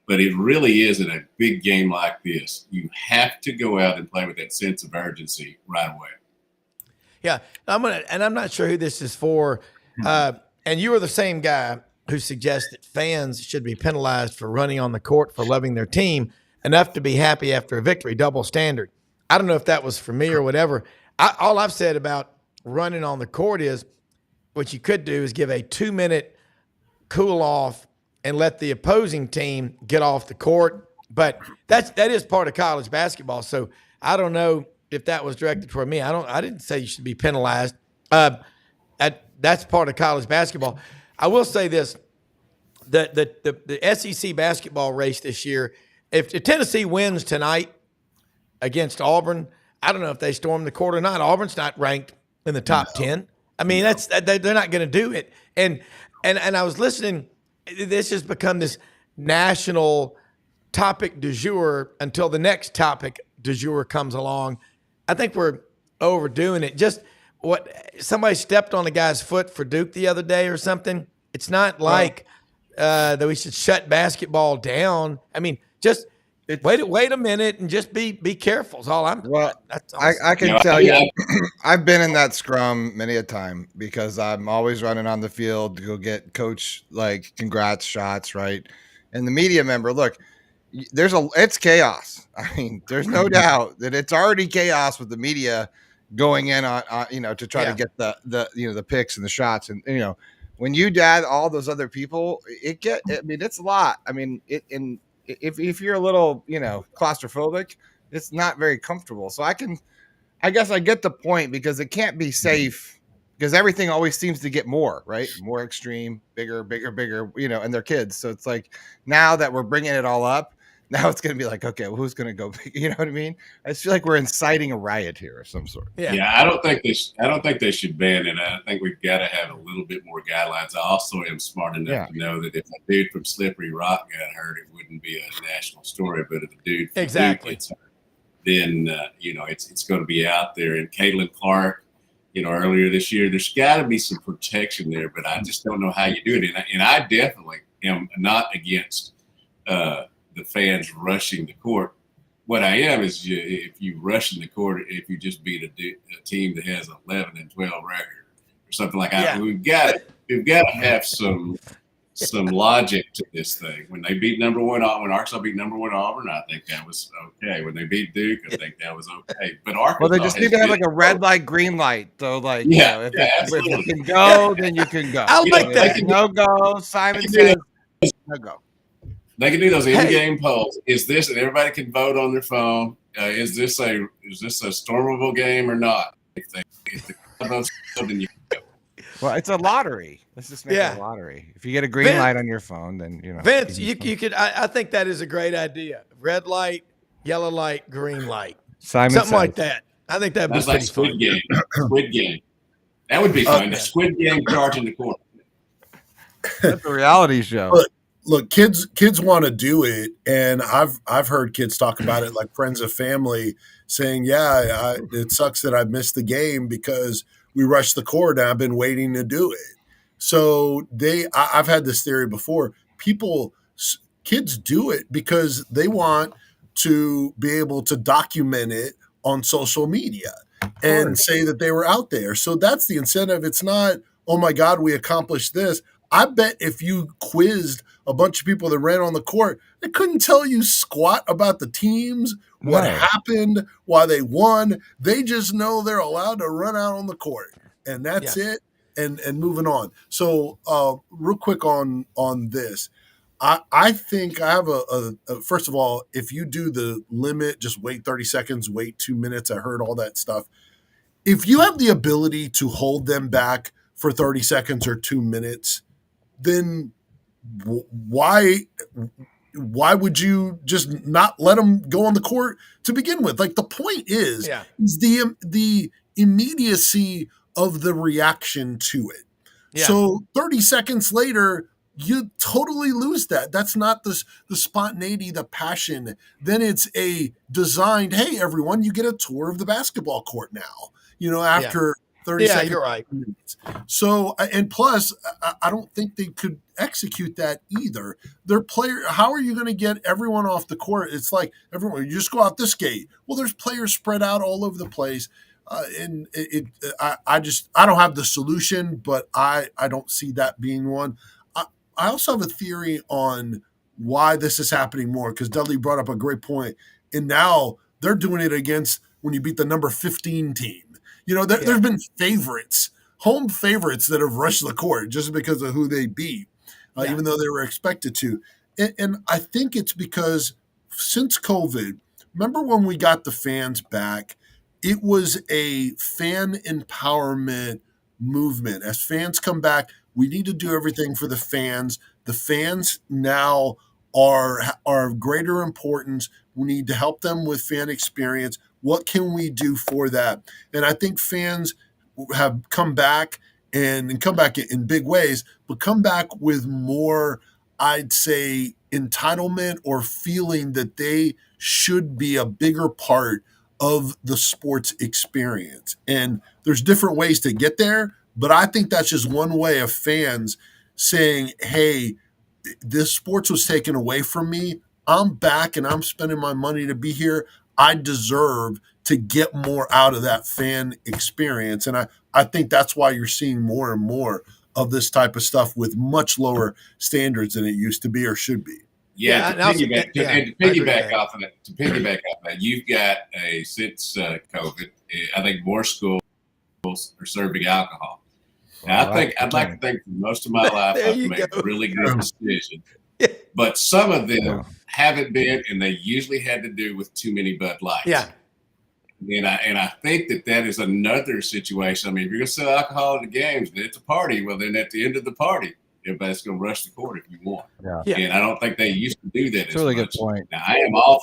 But it really is in a big game like this. You have to go out and play with that sense of urgency right away. Yeah, I'm not sure who this is for. And you are the same guy who suggests that fans should be penalized for running on the court for loving their team enough to be happy after a victory. Double standard. I don't know if that was for me or whatever. All I've said about running on the court is what you could do is give a 2-minute cool off and let the opposing team get off the court. But that is part of college basketball. So I don't know if that was directed toward me. I didn't say you should be penalized. That's part of college basketball. I will say this: the SEC basketball race this year. If Tennessee wins tonight against Auburn, I don't know if they storm the court or not. Auburn's not ranked in the top 10. I mean, they're not going to do it. And I was listening. This has become this national topic du jour until the next topic du jour comes along. I think we're overdoing it. Just what somebody stepped on a guy's foot for Duke the other day or something. It's not like that we should shut basketball down. I mean, just wait a minute and just be careful. Is all I'm. Well, I can tell you, I've been in that scrum many a time because I'm always running on the field to go get coach like congrats shots, right? And the media member, look, it's chaos. I mean, there's no doubt that it's already chaos with the media going in on to try to get the picks and the shots, and when you add all those other people, it's a lot. I mean, if you're a little, claustrophobic, it's not very comfortable. So I guess I get the point because it can't be safe because everything always seems to get more, right? More extreme, bigger, and they're kids. So it's like now that we're bringing it all up, now it's going to be like, okay, well, who's going to go big? You know what I mean? I just feel like we're inciting a riot here of some sort. Yeah. I don't think they should ban it. I think we've got to have a little bit more guidelines. I also am smart enough to know that if a dude from Slippery Rock got hurt, it wouldn't be a national story. But if a dude from Duke gets hurt, then it's going to be out there. And Caitlin Clark, earlier this year, there's got to be some protection there. But I just don't know how you do it. And I definitely am not against the fans rushing the court. What I am is if you rush in the court, if you just beat a team that has 11-12 record or something like that, we've got to have some logic to this thing. When they beat when Arkansas beat number 1 Auburn, I think that was okay. When they beat Duke, I think that was okay. But Arkansas, well, they just need to have like a red light, green light. So if you can go, then you can go. I'll make that. No go. Simon says no go. They can do those in-game polls. Is this, and everybody can vote on their phone? Is this a stormable game or not? If the votes, then you can go. Well, it's a lottery. Let's just make it a lottery. If you get a green light on your phone, then Vince, you could. I think that is a great idea. Red light, yellow light, green light. Something like that. I think that'd be pretty like Squid Game. Squid Game. That would be fun. The Squid Game charging the court. That's a reality show. Look, kids want to do it, and I've heard kids talk about it, like friends of family saying, it sucks that I missed the game because we rushed the court and I've been waiting to do it. So I've had this theory before. Kids do it because they want to be able to document it on social media and say that they were out there. So that's the incentive. It's not, oh my God, we accomplished this. I bet if you quizzed a bunch of people that ran on the court, they couldn't tell you squat about the teams, what happened, why they won. They just know they're allowed to run out on the court, and that's it. And moving on. So real quick on this, I think I have a first of all, if you do the limit, just wait 30 seconds, wait 2 minutes. I heard all that stuff. If you have the ability to hold them back for 30 seconds or 2 minutes, then why would you just not let them go on the court to begin with? Like the point is the immediacy of the reaction to it. Yeah. So 30 seconds later, you totally lose that. That's not the spontaneity, the passion. Then it's a designed, hey, everyone, you get a tour of the basketball court now, after 30 seconds. You're right. So, and plus, I don't think they could execute that either. Their player, how are you going to get everyone off the court? It's like everyone, you just go out this gate. Well, there's players spread out all over the place. And I don't have the solution, but I don't see that being one. I also have a theory on why this is happening more, because Dudley brought up a great point. And now they're doing it against when you beat the number 15 team. There's been favorites, home favorites that have rushed the court just because of who they beat, even though they were expected to. And I think it's because since COVID, remember when we got the fans back, it was a fan empowerment movement. As fans come back, we need to do everything for the fans. The fans now are of greater importance. We need to help them with fan experience. What can we do for that? And I think fans have come back and come back in big ways, but come back with more, I'd say, entitlement or feeling that they should be a bigger part of the sports experience. And there's different ways to get there, but I think that's just one way of fans saying, hey, this sports was taken away from me. I'm back and I'm spending my money to be here. I deserve to get more out of that fan experience. And I think that's why you're seeing more and more of this type of stuff with much lower standards than it used to be or should be. Yeah, to piggyback off of that, you've got since COVID, I think more schools are serving alcohol. Now, I'd like to think for most of my life I've made really good decisions, but some of them haven't been, and they usually had to do with too many Bud Lights. Yeah. And I think that is another situation. I mean, if you're going to sell alcohol at the games, and it's a party, well, then at the end of the party, everybody's going to rush the court if you want. Yeah. And I don't think they used to do that. That's a really good point. Now, I am all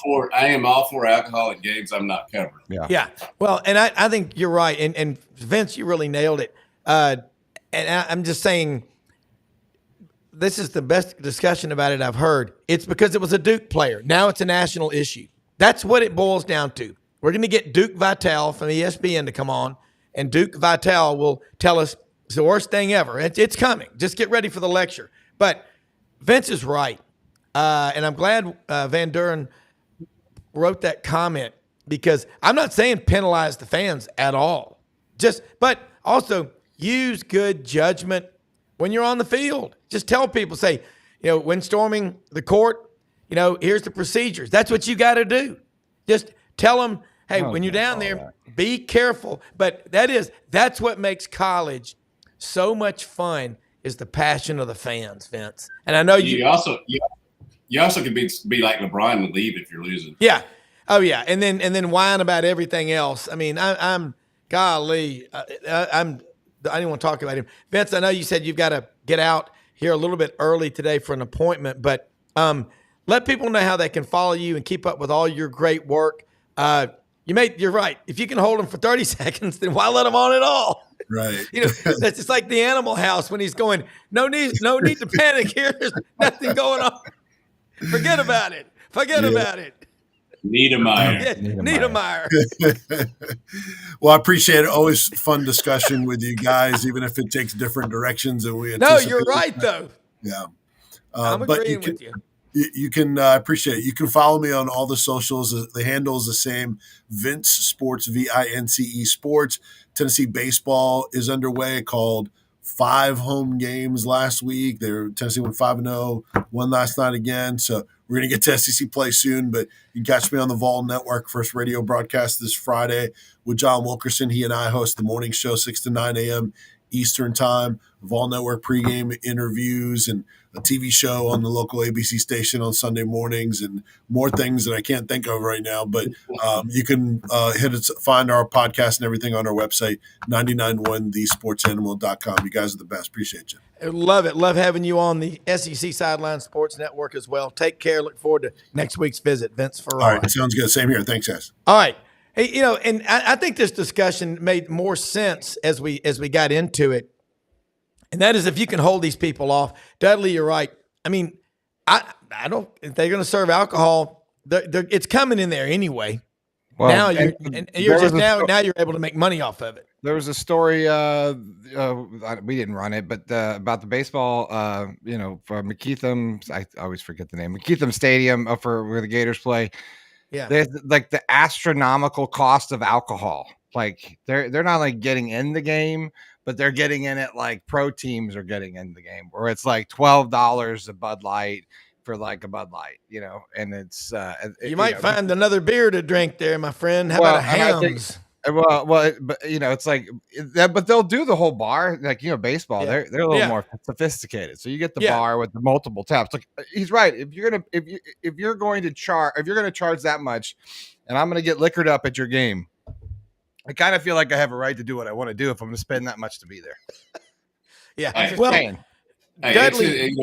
for alcohol at games I'm not covering. Yeah. Well, and I think you're right. And Vince, you really nailed it. And I'm just saying, this is the best discussion about it I've heard. It's because it was a Duke player. Now it's a national issue. That's what it boils down to. We're going to get Duke Vitale from ESPN to come on, and Duke Vitale will tell us it's the worst thing ever. It's coming. Just get ready for the lecture. But Vince is right. And I'm glad Van Duren wrote that comment, because I'm not saying penalize the fans at all. But also use good judgment when you're on the field. Just tell people, say, when storming the court, here's the procedures. That's what you got to do. Just tell them, hey, when you're down there, be careful. But that's what makes college so much fun, is the passion of the fans, Vince. And I know you also can be like LeBron and leave if you're losing. Yeah. Oh yeah. And then whine about everything else. I mean, I'm golly, I didn't want to talk about him. Vince, I know you said you've got to get out here a little bit early today for an appointment, but let people know how they can follow you and keep up with all your great work. You're right. If you can hold him for 30 seconds, then why let him on at all? Right. That's just like the Animal House when he's going, no need to panic here. There's nothing going on. Forget about it. About it. Niedermeyer. Niedermeyer. Well, I appreciate it. Always fun discussion with you guys, even if it takes different directions than we No, anticipate. you're right, though. Yeah. I'm agreeing with you. You can appreciate it. You can follow me on all the socials. The handle is the same, Vince Sports, VINCE Sports. Tennessee baseball is underway, called 5 home games last week. Tennessee went 5-0, won last night again. So we're going to get to SEC play soon, but you can catch me on the Vol Network. First radio broadcast this Friday with John Wilkerson. He and I host the morning show, 6 to 9 a.m. Eastern time. Vol Network pregame interviews and a TV show on the local ABC station on Sunday mornings, and more things that I can't think of right now. But you can find our podcast and everything on our website, 991thesportsanimal.com. You guys are the best. Appreciate you. I love it. Love having you on the SEC Sidelines Sports Network as well. Take care. Look forward to next week's visit. Vince Ferrara. All right. Sounds good. Same here. Thanks, guys. All right. Hey, and I think this discussion made more sense as we got into it. And that is if you can hold these people off. Dudley, you're right. I mean, I don't. If they're going to serve alcohol, it's coming in there anyway. Well, now now you're able to make money off of it. There was a story. We didn't run it, but about the baseball. For McKeitham. I always forget the name. McKeitham Stadium for where the Gators play. Yeah, there's like the astronomical cost of alcohol. Like they're not like getting in the game, but they're getting in it like pro teams are getting in the game, where it's like $12 a Bud Light for like a Bud Light, and it's you might find another beer to drink there, my friend. How about a Hams? But it's like that, but they'll do the whole bar, like baseball. Yeah. They're a little more sophisticated. So you get the bar with the multiple taps. Like he's right. If you're going to charge that much, and I'm gonna get liquored up at your game, I kind of feel like I have a right to do what I want to do if I'm going to spend that much to be there. Yeah. Dudley,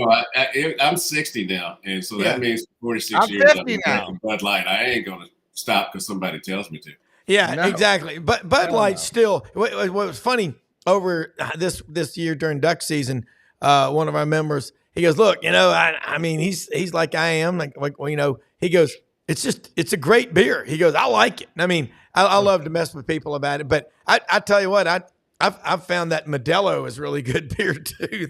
I'm 60 now, and so that means 46 years I've been drinking Bud Light. I ain't going to stop because somebody tells me to. Yeah, exactly. But Bud Light still. What was funny over this year during duck season, one of our members, he goes, "Look, I mean, he's like I am, like he goes, it's a great beer. He goes, I like it. I mean, I love to mess with people about it, but I tell you what, I've found that Modelo is really good beer too.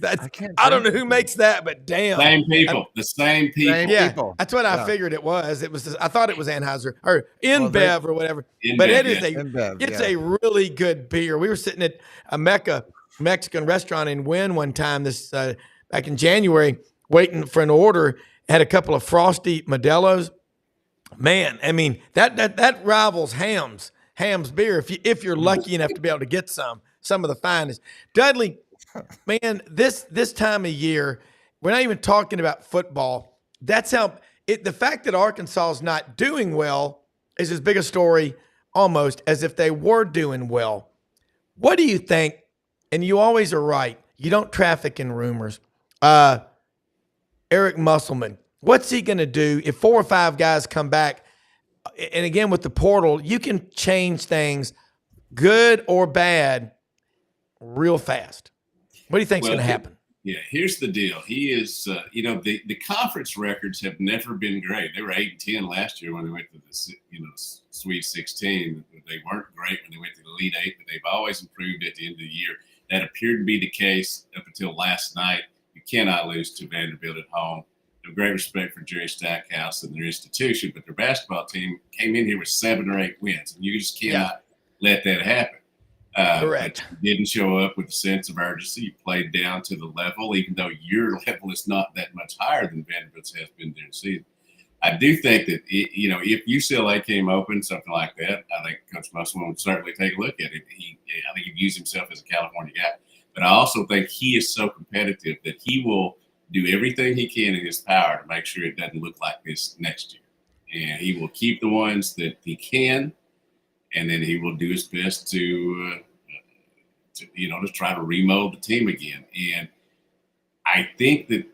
I don't know who makes that, but damn, the same people. That's what I figured it was. I thought it was Anheuser or InBev or whatever, but it is a really good beer. We were sitting at a Mexican restaurant in Wynn one time back in January, waiting for an order. Had a couple of frosty Modelos. Man, I mean that rivals Hams beer if you're lucky enough to be able to get some of the finest. Dudley, man, this time of year, we're not even talking about football. That's how the fact that Arkansas is not doing well is as big a story almost as if they were doing well. What do you think? And you always are right. You don't traffic in rumors. Eric Musselman. What's he going to do if 4 or 5 guys come back? And again, with the portal, you can change things, good or bad, real fast. What do you think is going to happen? Here's the deal. He is, the conference records have never been great. They were 8-10 last year when they went to the, Sweet 16. They weren't great when they went to the Elite 8, but they've always improved at the end of the year. That appeared to be the case up until last night. You cannot lose to Vanderbilt at home. I have great respect for Jerry Stackhouse and their institution, but their basketball team came in here with 7 or 8 wins, and you just cannot let that happen. Correct. But you didn't show up with a sense of urgency. You played down to the level, even though your level is not that much higher than Vanderbilt's has been during the season. I do think that, if UCLA came open, something like that, I think Coach Musselman would certainly take a look at it. I think he'd use himself as a California guy. But I also think he is so competitive that he will do everything he can in his power to make sure it doesn't look like this next year. And he will keep the ones that he can, and then he will do his best to try to remold the team again. And I think that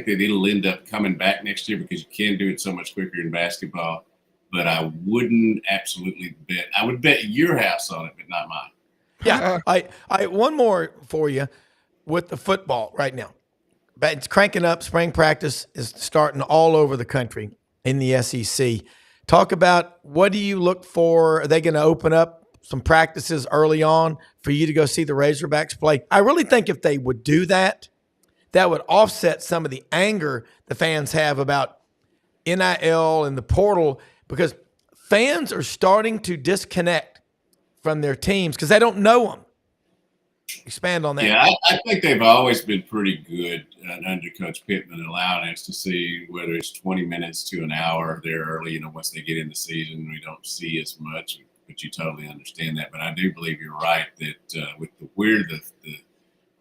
it'll end up coming back next year because you can do it so much quicker in basketball. But I wouldn't absolutely bet. I would bet your house on it, but not mine. Yeah. I one more for you with the football right now. But it's cranking up. Spring practice is starting all over the country in the SEC. Talk about what do you look for? Are they going to open up some practices early on for you to go see the Razorbacks play? I really think if they would do that, that would offset some of the anger the fans have about NIL and the portal, because fans are starting to disconnect from their teams because they don't know them. Expand on that. Yeah, I think they've always been pretty good under Coach Pittman, allowing us to see whether it's 20 minutes to an hour there early. Once they get in the season, we don't see as much, but you totally understand that. But I do believe you're right that with where the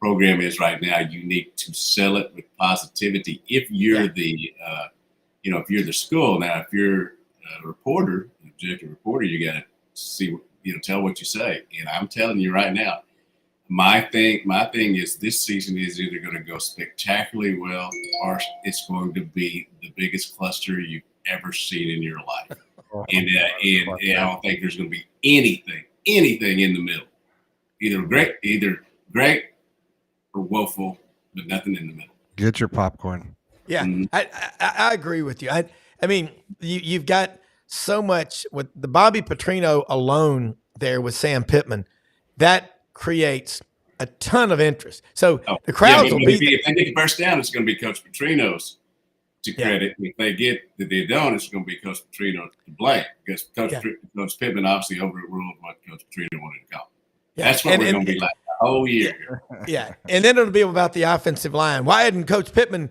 program is right now, you need to sell it with positivity. If you're if you're the school now, if you're a reporter, an objective reporter, you got to see, tell what you say. And I'm telling you right now, my thing is this season is either going to go spectacularly well or it's going to be the biggest cluster you've ever seen in your life. and I don't think there's going to be anything in the middle. Either great or woeful, but nothing in the middle. Get your popcorn. Yeah, I agree with you. I mean, you've got so much with the Bobby Petrino alone there with Sam Pittman. That creates a ton of interest. So the crowds will be. If they get first down, it's going to be Coach Petrino's to credit. If they don't, it's going to be Coach Petrino to blame, because Coach Pittman obviously overruled what Coach Petrino wanted to call. Yeah. That's what we're going to be like the whole year. Yeah, and then it'll be about the offensive line. Why isn't Coach Pittman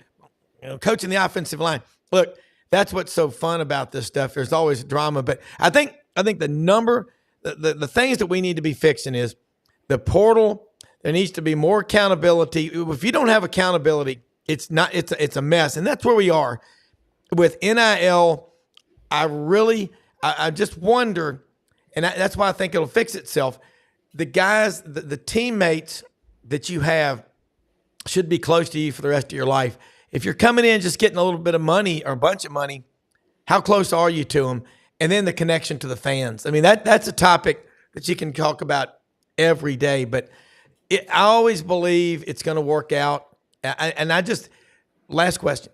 coaching the offensive line? Look, that's what's so fun about this stuff. There's always drama, but I think the things that we need to be fixing is the portal. There needs to be more accountability. If you don't have accountability, it's a mess, and that's where we are with NIL. I just wonder, and that's why I think it'll fix itself. The guys, the teammates that you have should be close to you for the rest of your life. If you're coming in just getting a little bit of money or a bunch of money, how close are you to them? And then the connection to the fans. I mean, that's a topic that you can talk about every day, but I always believe it's going to work out. Last question,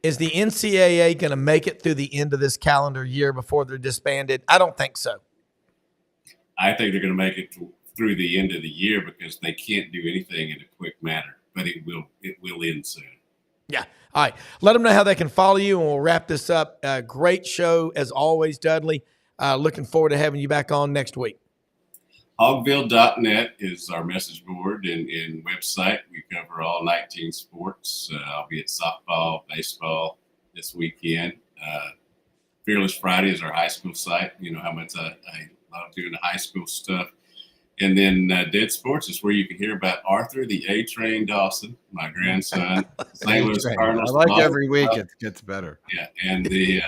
is the NCAA going to make it through the end of this calendar year before they're disbanded? I don't think so. I think they're going to make it through the end of the year because they can't do anything in a quick manner, but it will end soon. Yeah. All right. Let them know how they can follow you, and we'll wrap this up. Great show as always, Dudley. Looking forward to having you back on next week. Hogville.net is our message board and website. We cover all 19 sports. I'll be at softball, baseball this weekend. Fearless Friday is our high school site. You know how much I love doing the high school stuff. And then Dead Sports is where you can hear about Arthur, the A-Train Dawson, my grandson, St. Louis Cardinals. I like every week it gets better. Yeah, and the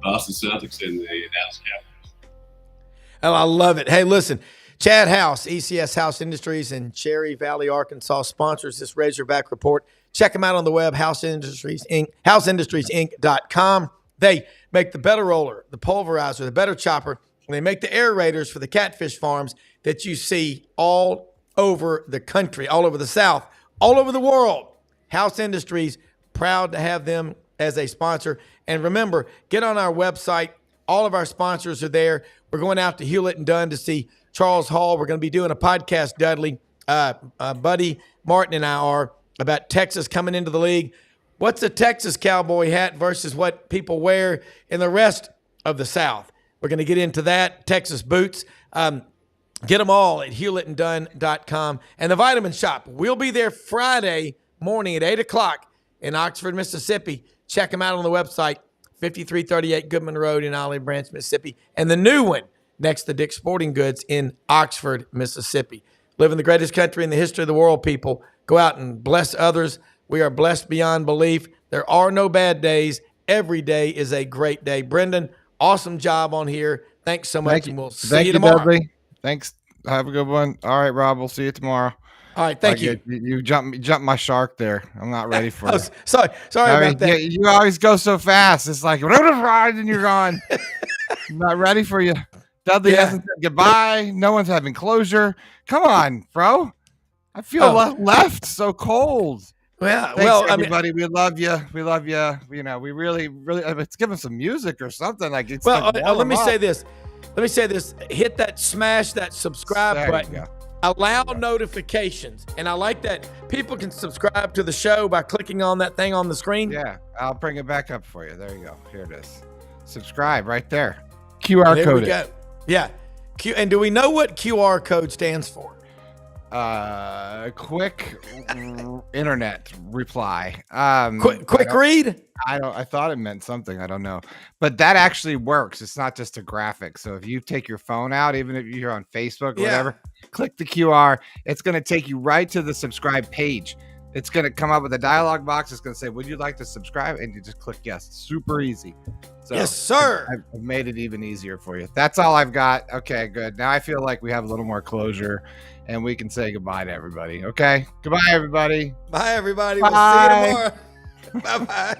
Boston Celtics and the Dallas Cowboys. Oh, I love it. Hey, listen, Chad House, ECS House Industries in Cherry Valley, Arkansas, sponsors this Razorback Report. Check them out on the web, houseindustriesinc.com. They make the better roller, the pulverizer, the better chopper, and they make the aerators for the catfish farms that you see all over the country, all over the South, all over the world. House Industries, proud to have them as a sponsor. And remember, get on our website. All of our sponsors are there. We're going out to Hewlett and Dunn to see Charles Hall. We're going to be doing a podcast, Dudley. Buddy Martin and I are, about Texas coming into the league. What's a Texas cowboy hat versus what people wear in the rest of the South? We're going to get into that. Texas boots. Get them all at hewlettanddunn.com. And the Vitamin Shop. We'll be there Friday morning at 8 o'clock in Oxford, Mississippi. Check them out on the website, 5338 Goodman Road in Olive Branch, Mississippi. And the new one next to Dick's Sporting Goods in Oxford, Mississippi. Live in the greatest country in the history of the world, people. Go out and bless others. We are blessed beyond belief. There are no bad days. Every day is a great day. Brenden, awesome job on here. Thanks so much, and we'll see you tomorrow. Dudley. Thanks. Have a good one. All right, Rob. We'll see you tomorrow. All right. Thank you. You jumped my shark there. I'm not ready for it. Sorry about that. Yeah, you always go so fast. It's like ride and you're gone. I'm not ready for you. Dudley hasn't said goodbye. No one's having closure. Come on, bro. I feel left. So cold. Well, thanks, everybody. We love you. We love you. You know, we really, let's give them some music or something. Like it's. Well, let me say this. Hit that, smash that subscribe button. Allow notifications. And I like that people can subscribe to the show by clicking on that thing on the screen. Yeah, I'll bring it back up for you. There you go. Here it is. Subscribe right there. QR code. There we go. Yeah. And do we know what QR code stands for? Quick internet reply. Quick read. I thought it meant something. I don't know, but that actually works. It's not just a graphic. So if you take your phone out, even if you're on Facebook or whatever, click the QR. It's going to take you right to the subscribe page. It's going to come up with a dialog box. It's going to say, "Would you like to subscribe?" And you just click yes. Super easy. So yes, sir. I've made it even easier for you. That's all I've got. Okay, good. Now I feel like we have a little more closure. And we can say goodbye to everybody. Okay? Goodbye, everybody. Bye, everybody. Bye. We'll see you tomorrow. Bye-bye.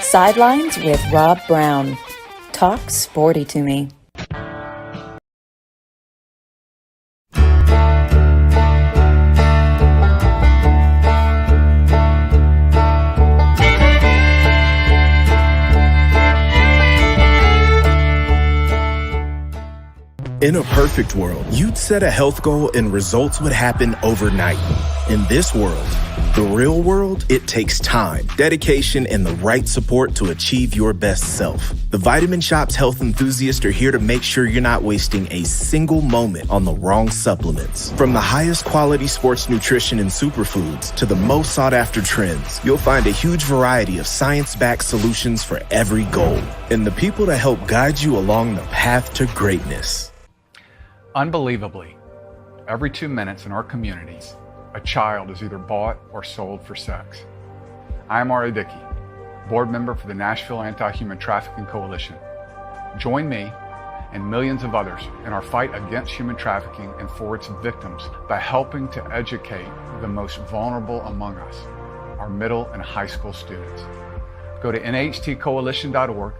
Sidelines with Rob Brown. Talk sporty to me. In a perfect world, you'd set a health goal and results would happen overnight. In this world, the real world, it takes time, dedication, and the right support to achieve your best self. The Vitamin Shop's health enthusiasts are here to make sure you're not wasting a single moment on the wrong supplements. From the highest quality sports nutrition and superfoods to the most sought after trends, you'll find a huge variety of science-backed solutions for every goal. And the people to help guide you along the path to greatness. Unbelievably, every 2 minutes in our communities, a child is either bought or sold for sex. I am Ari Dickey, board member for the Nashville Anti-Human Trafficking Coalition. Join me and millions of others in our fight against human trafficking and for its victims by helping to educate the most vulnerable among us, our middle and high school students. Go to nhtcoalition.org,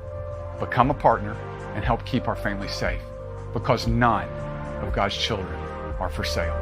become a partner, and help keep our families safe, because none of God's children are for sale.